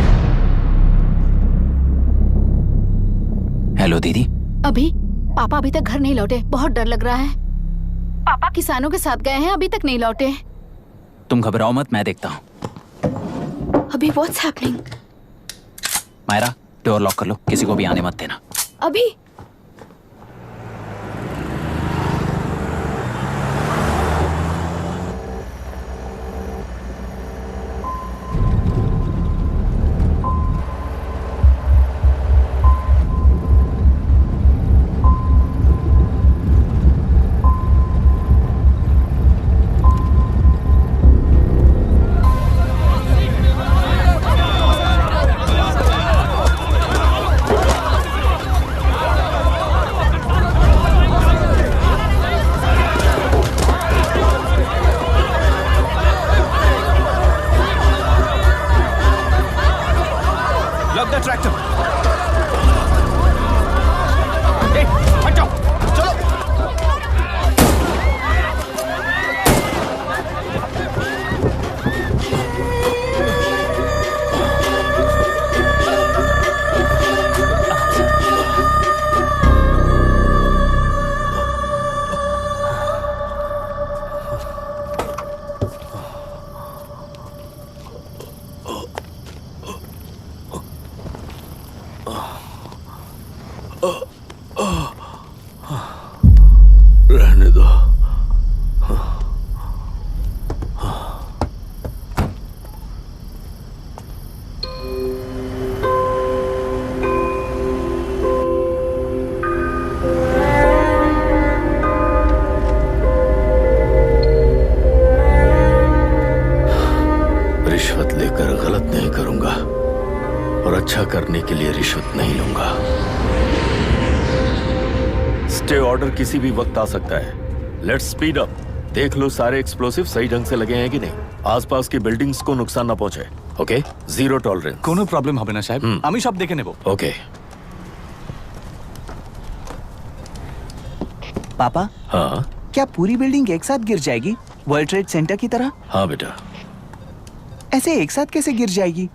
हेलो दीदी। अभी पापा अभी तक घर नहीं लौटे, बहुत डर लग रहा है। पापा किसानों के साथ गए हैं, अभी तक नहीं लौटे। तुम घबराओ मत, मैं देखता हूँ। अभी what's happening? Myra, door lock कर लो, किसी को भी आने मत देना। अभी रहने दो। रिश्वत लेकर गलत नहीं करूंगा और अच्छा करने के लिए रिश्वत नहीं लूंगा। स्टे ऑर्डर किसी भी वक्त आ सकता है। Let's speed up. देख लो सारे एक्सप्लोसिव सही ढंग से लगे हैं कि नहीं। आसपास की बिल्डिंग्स को नुकसान ना पहुंचे। Okay, zero tolerance. कोनो प्रॉब्लम হবে না সাহেব, আমি সব দেখে নেব। ओके। पापा, हाँ क्या पूरी बिल्डिंग एक साथ गिर जाएगी, वर्ल्ड ट्रेड सेंटर की तरह? हाँ बेटा। ऐसे एक साथ कैसे गिर जाएगी?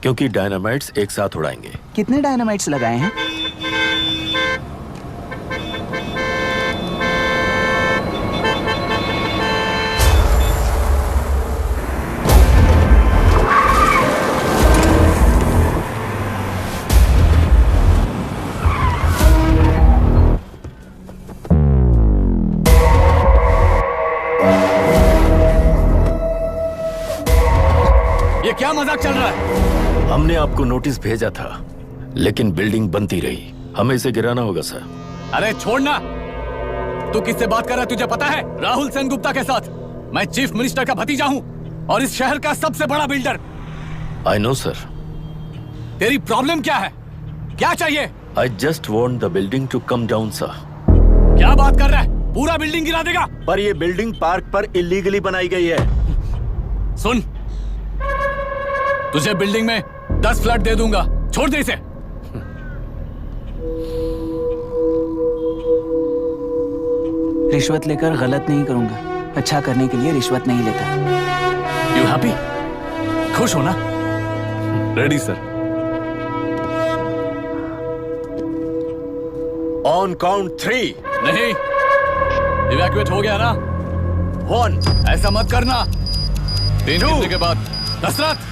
क्योंकि डायनामाइट्स एक साथ उड़ाएंगे। कितने डायनामाइट्स लगाए हैं? ये क्या मजाक चल रहा है? हमने आपको नोटिस भेजा था, लेकिन बिल्डिंग बनती रही। हमें इसे गिराना होगा सर। अरे छोड़ना। तू किससे बात कर रहा है तुझे पता है? राहुल सेनगुप्ता के साथ। मैं चीफ मिनिस्टर का भतीजा हूँ और इस शहर का सबसे बड़ा बिल्डर। I know sir. तेरी प्रॉब्लम क्या है? क्या चाहिए? I just want the building to come down sir. क्या बात कर रहा है? पूरा बिल्डिंग गिरा देगा? पर ये बिल्डिंग पार्क पर इलीगली बनाई गई है। सुन, तुझे बिल्डिंग में 10 फ्लैट दे दूंगा, छोड़ दे इसे। रिश्वत लेकर गलत नहीं करूंगा, अच्छा करने के लिए रिश्वत नहीं लेता। You happy? खुश हो ना? Ready sir. On count 3। नहीं, इवैक्यूएट हो गया ना? 1। ऐसा मत करना। 3 गिनने के बाद दशरथ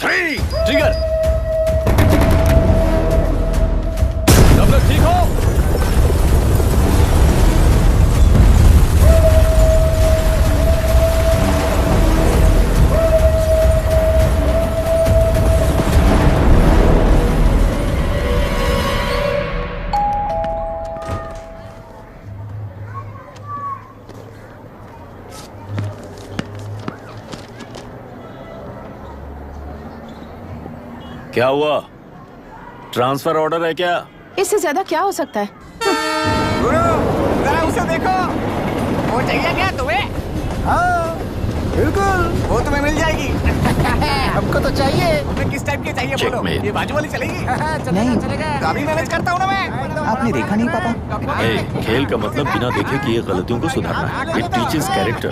3 ट्रिगर। सब लोग ठीक हो? क्या हुआ? ट्रांसफर ऑर्डर है क्या? इससे ज्यादा क्या हो सकता है? जरा उसे देखो, वो चाहिए क्या तुम्हें? हाँ बिल्कुल, वो तुम्हें मिल जाएगी। हमको तो चाहिए। तुम्हें किस टाइप की चाहिए बोलो? ये बाजू वाली चलेगी? नहीं चलेगा। अभी मैनेज करता हूँ ना मैं। आपने देखा नहीं पापा? खेल का मतलब बिना देखे कि ये गलतियों को सुधारना है। It teaches character.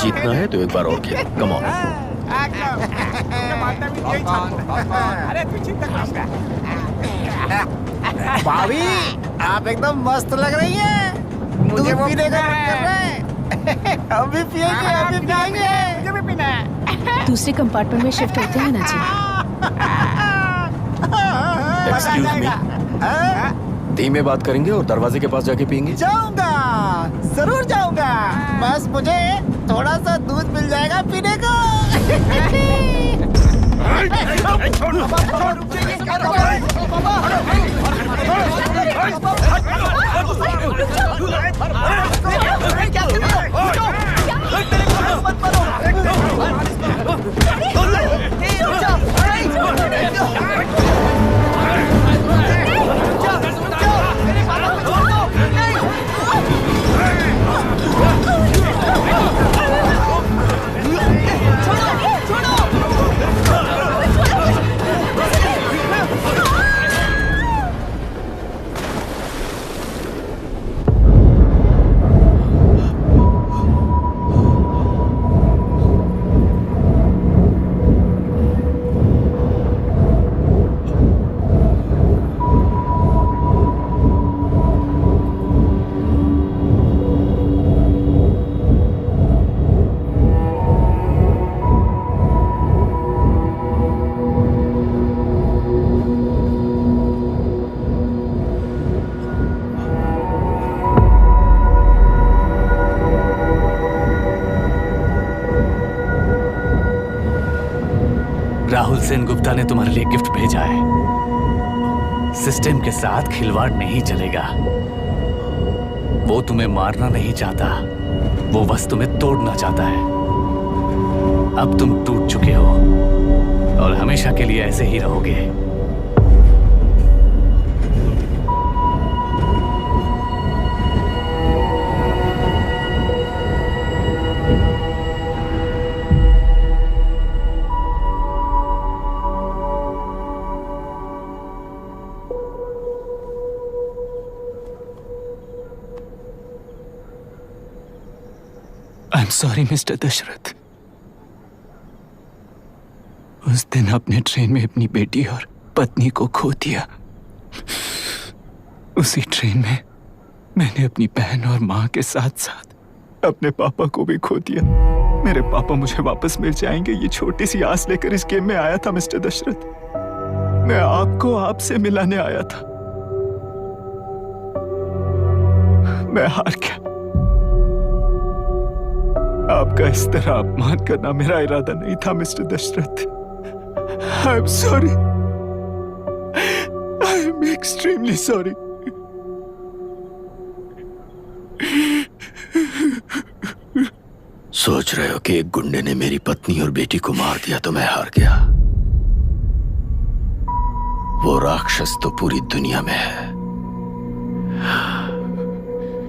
जीतना है तो एक बार और खेल। Come on. अरे तू चिंता मत कर। भाभी, आप एकदम मस्त लग रही हैं। मुझे वो पीने का मन कर रहा है। अभी पिएंगे, अभी पिएंगे। मुझे भी पीना है। दूसरे कंपार्टमेंट में शिफ्ट होते हैं ना जी। एक्सक्यूज मी, धीमे बात करेंगे और दरवाजे के पास जाके पियेंगे। जाऊंगा, जरूर जाऊंगा। बस मुझे थोड़ा सा दूध मिल जाएगा पीने को। राहुल सेन गुप्ता ने तुम्हारे लिए गिफ्ट भेजा है। सिस्टम के साथ खिलवाड़ नहीं चलेगा। वो तुम्हें मारना नहीं चाहता, वो बस तुम्हें तोड़ना चाहता है। अब तुम टूट चुके हो और हमेशा के लिए ऐसे ही रहोगे। I'm sorry, mister Dasharath. उस दिन अपने ट्रेन में अपनी बेटी और पत्नी को खो दिया। उसी ट्रेन में मैंने अपनी बहन और माँ के साथ साथ अपने पापा को भी खो दिया। मेरे पापा मुझे वापस मिल जाएंगे, ये छोटी सी आस लेकर इस गेम में आया था मिस्टर दशरथ। मैं आपको आपसे मिलाने आया था। मैं हार गया। आपका इस तरह अपमान करना मेरा इरादा नहीं था mister Dasharath. I am sorry. I am extremely sorry. सोच रहे हो कि एक गुंडे ने मेरी पत्नी और बेटी को मार दिया तो मैं हार गया? वो राक्षस तो पूरी दुनिया में है,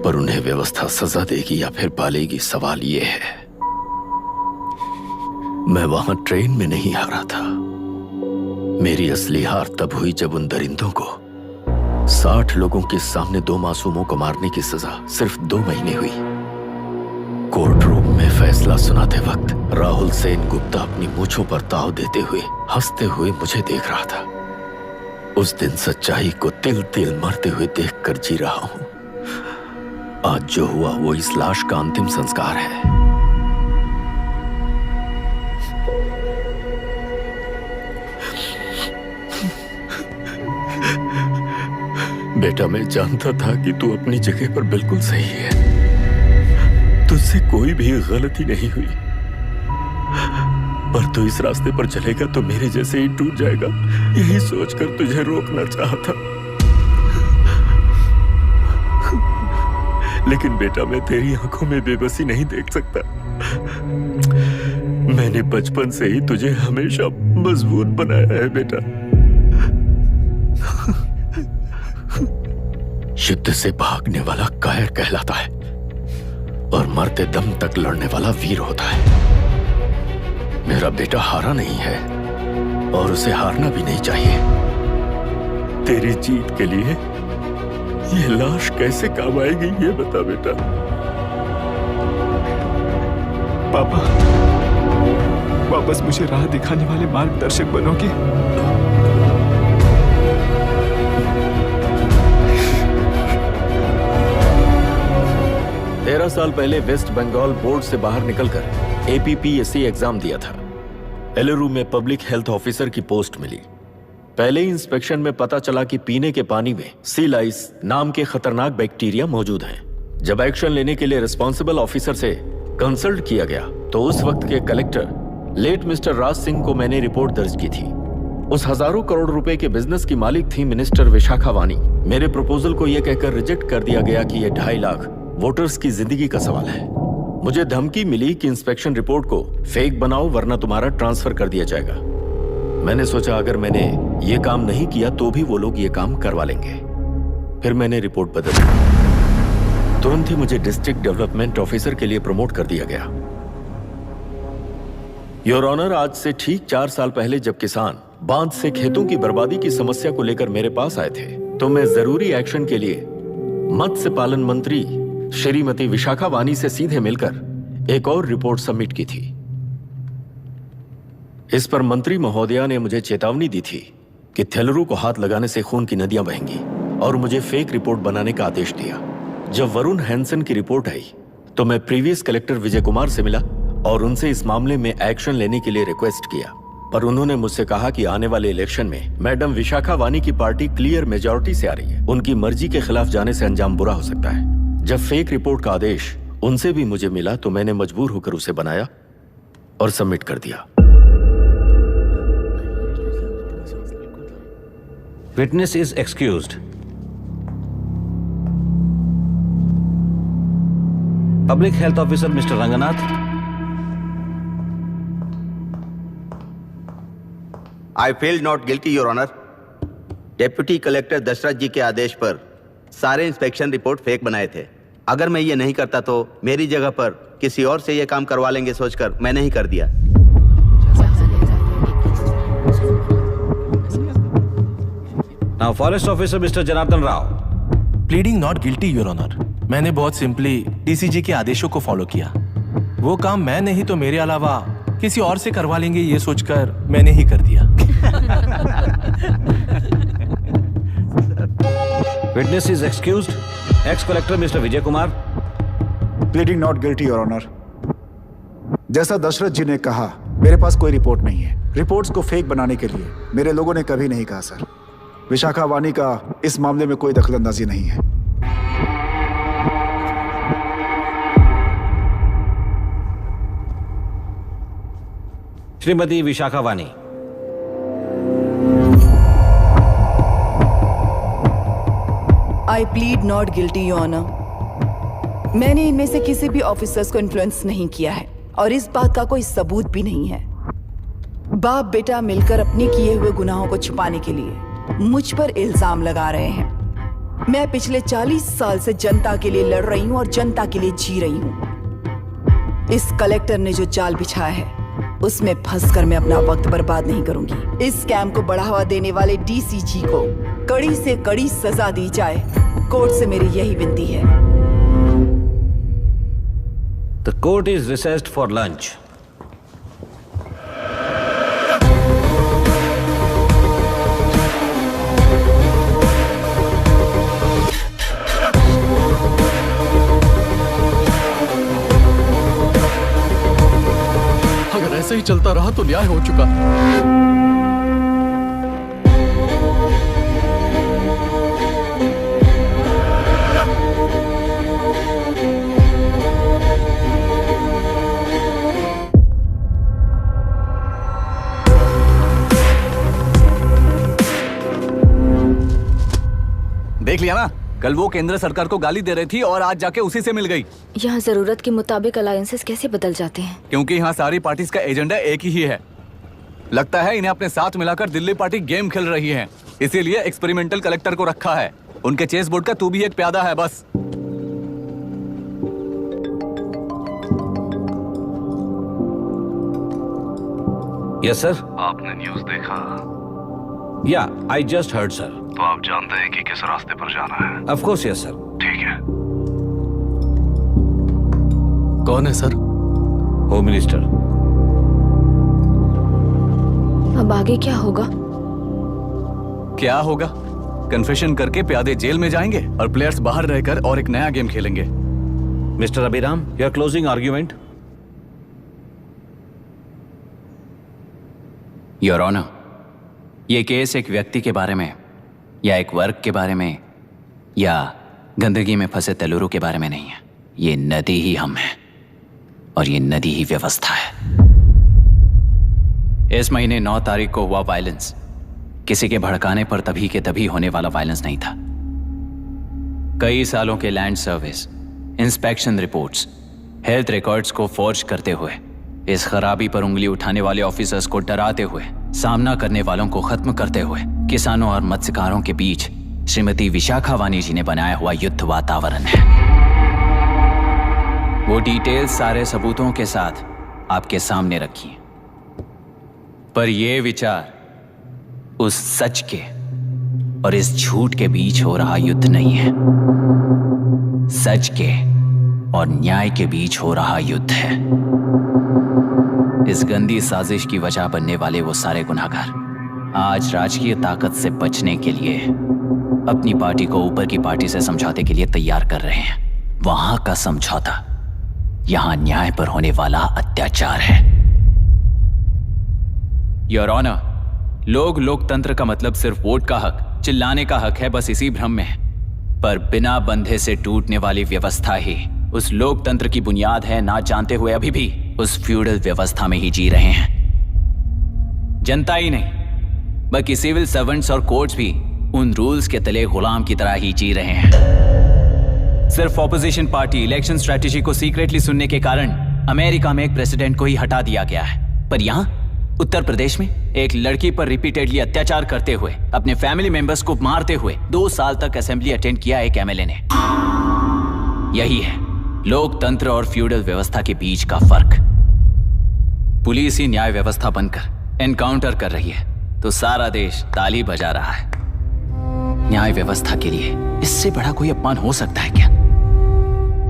पर उन्हें व्यवस्था सजा देगी या फिर पालेगी, सवाल ये है। मैं वहां ट्रेन में नहीं हारा था। मेरी असली हार तब हुई जब उन दरिंदों को 60 लोगों के सामने 2 मासूमों को मारने की सजा सिर्फ 2 महीने हुई। कोर्ट रूम में फैसला सुनाते वक्त राहुल सेन गुप्ता अपनी मूंछों पर ताव देते हुए हंसते हुए मुझे देख रहा था। उस दिन सच्चाई को तिल तिल मरते हुए देखकर जी रहा हूं। आज जो हुआ वो इस लाश का अंतिम संस्कार है। बेटा, मैं जानता था कि तू अपनी जगह पर बिल्कुल सही है, तुझसे कोई भी गलती नहीं हुई, पर तू इस रास्ते पर चलेगा तो मेरे जैसे ही टूट जाएगा, यही सोचकर तुझे रोकना चाहा था। लेकिन बेटा, मैं तेरी आंखों में बेबसी नहीं देख सकता। मैंने बचपन से ही तुझे हमेशा मजबूत बनाया है बेटा। युद्ध से भागने वाला कायर कहलाता है और मरते दम तक लड़ने वाला वीर होता है। मेरा बेटा हारा नहीं है और उसे हारना भी नहीं चाहिए। तेरी जीत के लिए ये लाश कैसे काम आएगी, ये बता बेटा। पापा, वापस मुझे राह दिखाने वाले मार्गदर्शक बनोगे? 13 साल पहले वेस्ट बंगाल बोर्ड से बाहर निकलकर APPSC एग्जाम दिया था। एलुरु में पब्लिक हेल्थ ऑफिसर की पोस्ट मिली। पहले ही इंस्पेक्शन में पता चला कि पीने के पानी में सी लाइस नाम के खतरनाक बैक्टीरिया मौजूद हैं। जब एक्शन लेने के लिए रिस्पॉन्सिबल ऑफिसर से कंसल्ट किया गया तो उस वक्त के collector late mister Raj Singh को मैंने रिपोर्ट दर्ज की थी। उस हजारों करोड़ रुपए के बिजनेस की मालिक थी मिनिस्टर विशाखा वानी। मेरे प्रपोजल को यह कहकर रिजेक्ट कर दिया गया कि यह 2.5 लाख वोटर्स की जिंदगी का सवाल है। मुझे धमकी मिली कि इंस्पेक्शन रिपोर्ट को फेक बनाओ वरना तुम्हारा ट्रांसफर कर दिया जाएगा। मैंने सोचा अगर मैंने ये काम नहीं किया तो भी वो लोग ये काम करवा लेंगे। फिर मैंने रिपोर्ट बदल दी। तुरंत ही मुझे डिस्ट्रिक्ट डेवलपमेंट ऑफिसर के लिए प्रमोट कर दिया गया। योर ऑनर, आज से ठीक 4 साल पहले जब किसान बांध से खेतों की बर्बादी की समस्या को लेकर मेरे पास आए थे तो मैं जरूरी एक्शन के लिए मत्स्य पालन मंत्री श्रीमती विशाखा वानी से सीधे मिलकर एक और रिपोर्ट सबमिट की थी। इस पर मंत्री महोदया ने मुझे चेतावनी दी थी कि थेलरू को हाथ लगाने से खून की नदियां बहेंगी और मुझे फेक रिपोर्ट बनाने का आदेश दिया। जब वरुण हैंसन की रिपोर्ट आई तो मैं प्रीवियस कलेक्टर विजय कुमार से मिला और उनसे इस मामले में एक्शन लेने के लिए रिक्वेस्ट किया, पर उन्होंने मुझसे कहा कि आने वाले इलेक्शन में मैडम विशाखा वानी की पार्टी क्लियर मेजॉरिटी से आ रही है, उनकी मर्जी के खिलाफ जाने से अंजाम बुरा हो सकता है। जब फेक रिपोर्ट का आदेश उनसे भी मुझे मिला तो मैंने मजबूर होकर उसे बनाया और सबमिट कर दिया। Witness is excused. Public health officer mister Ranganath. I feel not guilty your honour. Deputy collector Dashrath ji के आदेश पर सारे इंस्पेक्शन रिपोर्ट फेक बनाए थे। अगर मैं ये नहीं करता तो मेरी जगह पर किसी और से ये काम करवा लेंगे सोचकर मैंने ही कर दिया। Now forest officer mister Janardhan Rao. Pleading not guilty your honour. मैंने बहुत सिंपली डीसीजी के आदेशों को फॉलो किया। वो काम मैं नहीं तो मेरे अलावा किसी और से करवा लेंगे ये सोचकर मैंने ही कर दिया। Witness is excused. Ex collector mister Vijay Kumar. Pleading not guilty your honour. जैसा दशरथ जी ने कहा, मेरे पास कोई रिपोर्ट नहीं है। रिपोर्ट्स को फेक बनाने के लिए मेरे लोगों ने कभी नहीं कहा सर। विशाखा वानी का इस मामले में कोई दखलंदाजी नहीं है। Shrimati Vishakha Vani. I plead not guilty your honour. मैंने इनमें से किसी भी ऑफिसर्स को इन्फ्लुएंस नहीं किया है और इस बात का कोई सबूत भी नहीं है। बाप बेटा मिलकर अपने किए हुए गुनाहों को छुपाने के लिए मुझ पर इल्जाम लगा रहे हैं। मैं पिछले 40 साल से जनता के लिए लड़ रही हूँ और जनता के लिए जी रही हूँ। इस कलेक्टर ने जो जाल बिछाया है उसमें फंसकर मैं अपना वक्त बर्बाद नहीं करूंगी। इस स्कैम को बढ़ावा देने वाले डीसीजी को कड़ी से कड़ी सजा दी जाए, कोर्ट से मेरी यही विनती है। The court is recessed for lunch. अगर ऐसे ही चलता रहा तो न्याय हो चुका। देख लिया ना, कल वो केंद्र सरकार को गाली दे रही थी और आज जाके उसी से मिल गई। यहाँ जरूरत के मुताबिक अलायंसेस कैसे बदल जाते हैं? क्योंकि यहाँ सारी पार्टीज का एजेंडा एक ही है। लगता है इन्हें अपने साथ मिलाकर दिल्ली पार्टी गेम खेल रही है, इसीलिए एक्सपेरिमेंटल कलेक्टर को रखा है। उनके चेस बोर्ड का तू भी एक प्यादा है बस। Yes sir. आपने न्यूज़ देखा? या आई जस्ट हर्ड सर। तो आप जानते हैं कि किस रास्ते पर जाना है? Of course yes sir. ठीक है। कौन है सर? Home minister. अब आगे क्या होगा? क्या होगा? कन्फेशन करके प्यादे जेल में जाएंगे और प्लेयर्स बाहर रहकर और एक नया गेम खेलेंगे। Mister Abhiram, your closing argument. Your honour, ये केस एक व्यक्ति के बारे में या एक वर्ग के बारे में या गंदगी में फंसे तेलुरु के बारे में नहीं है। ये नदी ही हम हैं और ये नदी ही व्यवस्था है। इस महीने 9 तारीख को हुआ वायलेंस किसी के भड़काने पर तभी के तभी होने वाला वायलेंस नहीं था। कई सालों के land service, inspection reports, health records को फोर्ज करते हुए, इस खराबी पर उंगली उठाने वाले ऑफिसर्स को डराते हुए, सामना करने वालों को खत्म करते हुए किसानों और मत्स्यकारों के बीच श्रीमती विशाखा वानी जी ने बनाया हुआ युद्ध वातावरण है। वो डिटेल्स सारे सबूतों के साथ आपके सामने रखी हैं। पर ये विचार उस सच के और इस झूठ के बीच हो रहा युद्ध नहीं है, सच के और न्याय के बीच हो रहा युद्ध है। इस गंदी साजिश की वजह बनने वाले वो सारे गुनहगार आज राजकीय ताकत से बचने के लिए अपनी पार्टी को ऊपर की पार्टी से समझौते के लिए तैयार कर रहे हैं। वहां का समझौता यहां न्याय पर होने वाला अत्याचार है। योर ऑनर, लोग लोकतंत्र का मतलब सिर्फ वोट का हक, चिल्लाने का हक है, बस इसी भ्रम में है। पर बिना बंधे से टूटने वाली व्यवस्था ही उस लोकतंत्र की बुनियाद है, ना जानते हुए अभी भी उस फ्यूडल व्यवस्था में ही जी रहे हैं। जनता ही नहीं बल्कि सिविल सर्वेंट्स और कोर्ट्स भी उन रूल्स के तले गुलाम की तरह ही जी रहे हैं। सिर्फ ऑपोजिशन पार्टी इलेक्शन स्ट्रेटेजी को सीक्रेटली सुनने के कारण अमेरिका में एक प्रेसिडेंट को ही हटा दिया गया है, पर यहां उत्तर प्रदेश में एक लड़की पर रिपीटेडली अत्याचार करते हुए, अपने फैमिली मेंबर्स को मारते हुए 2 साल तक असेंबली अटेंड किया एक एमएलए ने। यही है लोकतंत्र और फ्यूडल व्यवस्था के बीच का फर्क। पुलिस ही न्याय व्यवस्था बनकर एनकाउंटर कर रही है तो सारा देश ताली बजा रहा है। न्याय व्यवस्था के लिए इससे बड़ा कोई अपमान हो सकता है क्या?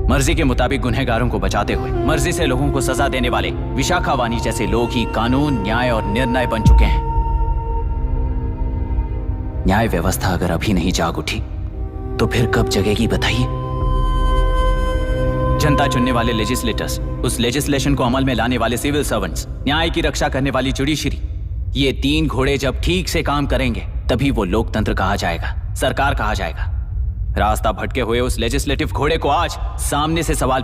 मर्जी के मुताबिक गुनहगारों को बचाते हुए मर्जी से लोगों को सजा देने वाले विशाखा वानी जैसे लोग ही कानून, न्याय और निर्णय बन चुके हैं। न्याय व्यवस्था अगर अभी नहीं जाग उठी तो फिर कब जगेगी बताइए? जनता चुनने वाले लेजिस्लेटर्स, उस लेजिस्लेशन को अमल में लाने वाले सिविल सर्वेंट्स, न्याय की रक्षा करने वाली जुडिशरी, ये 3 घोड़े जब ठीक से काम करेंगे तभी वो लोकतंत्र कहा जाएगा, सरकार कहा जाएगा। रास्ता भटके हुए उस लेजिस्लेटिव घोड़े को आज सामने से सवाल